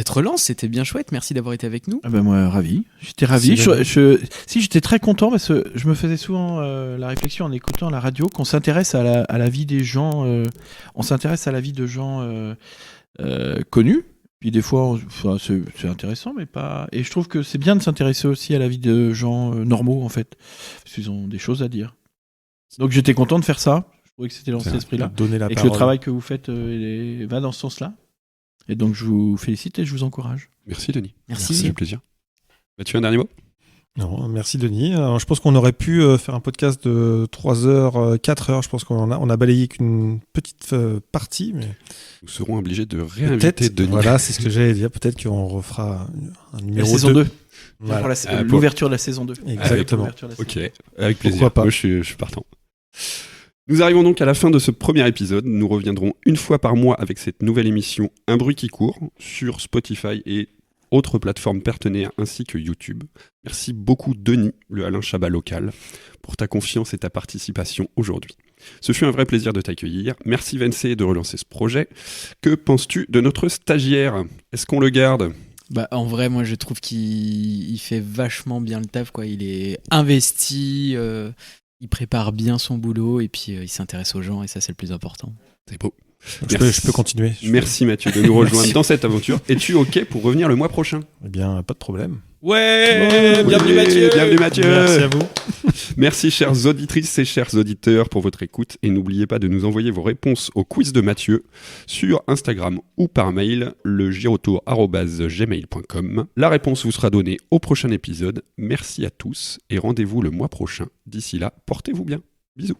relance, c'était bien chouette, merci d'avoir été avec nous. Ah ben moi ravi, j'étais ravi. J'étais très content parce que je me faisais souvent la réflexion en écoutant la radio qu'on s'intéresse à la vie des gens, on s'intéresse à la vie de gens connus. Puis des fois, c'est intéressant, mais pas. Et je trouve que c'est bien de s'intéresser aussi à la vie de gens normaux en fait, parce qu'ils ont des choses à dire. Donc j'étais content de faire ça. trouvais que c'était dans cet esprit-là. Donner la et que parole. le travail que vous faites va dans ce sens-là. Et donc, je vous félicite et je vous encourage. Merci Denis. Merci. Ça fait plaisir. Mathieu, un dernier mot? Non, merci Denis. Alors, je pense qu'on aurait pu faire un podcast de 3 heures, 4 heures. Je pense qu'on a balayé qu'une petite partie. Mais Nous serons obligés de réinviter peut-être, Denis. voilà, c'est ce que j'allais dire. Peut-être qu'on refera un La numéro saison 2. Voilà. Pour l'ouverture de la saison 2. Exactement. Ok, avec plaisir. Pourquoi pas. Moi, je suis partant. Nous arrivons donc à la fin de ce premier épisode. Nous reviendrons une fois par mois avec cette nouvelle émission Un bruit qui court sur Spotify et autres plateformes partenaires ainsi que YouTube. Merci beaucoup Denis, le Alain Chabat local, pour ta confiance et ta participation aujourd'hui. Ce fut un vrai plaisir de t'accueillir. Merci Vincé de relancer ce projet. Que penses-tu de notre stagiaire? Est-ce qu'on le garde? Bah, en vrai, moi, je trouve qu'il fait vachement bien le taf, quoi. Il est investi, il prépare bien son boulot et puis il s'intéresse aux gens et ça, c'est le plus important. C'est beau. Je peux continuer. Merci Mathieu de nous rejoindre dans cette aventure. Es-tu OK pour revenir le mois prochain? Eh bien, pas de problème. Ouais, bienvenue Mathieu. Bienvenue Mathieu. Merci à vous. Merci chères auditrices et chers auditeurs pour votre écoute et n'oubliez pas de nous envoyer vos réponses au quiz de Mathieu sur Instagram ou par mail legirotour@gmail.com. La réponse vous sera donnée au prochain épisode. Merci à tous et rendez-vous le mois prochain. D'ici là, portez-vous bien. Bisous.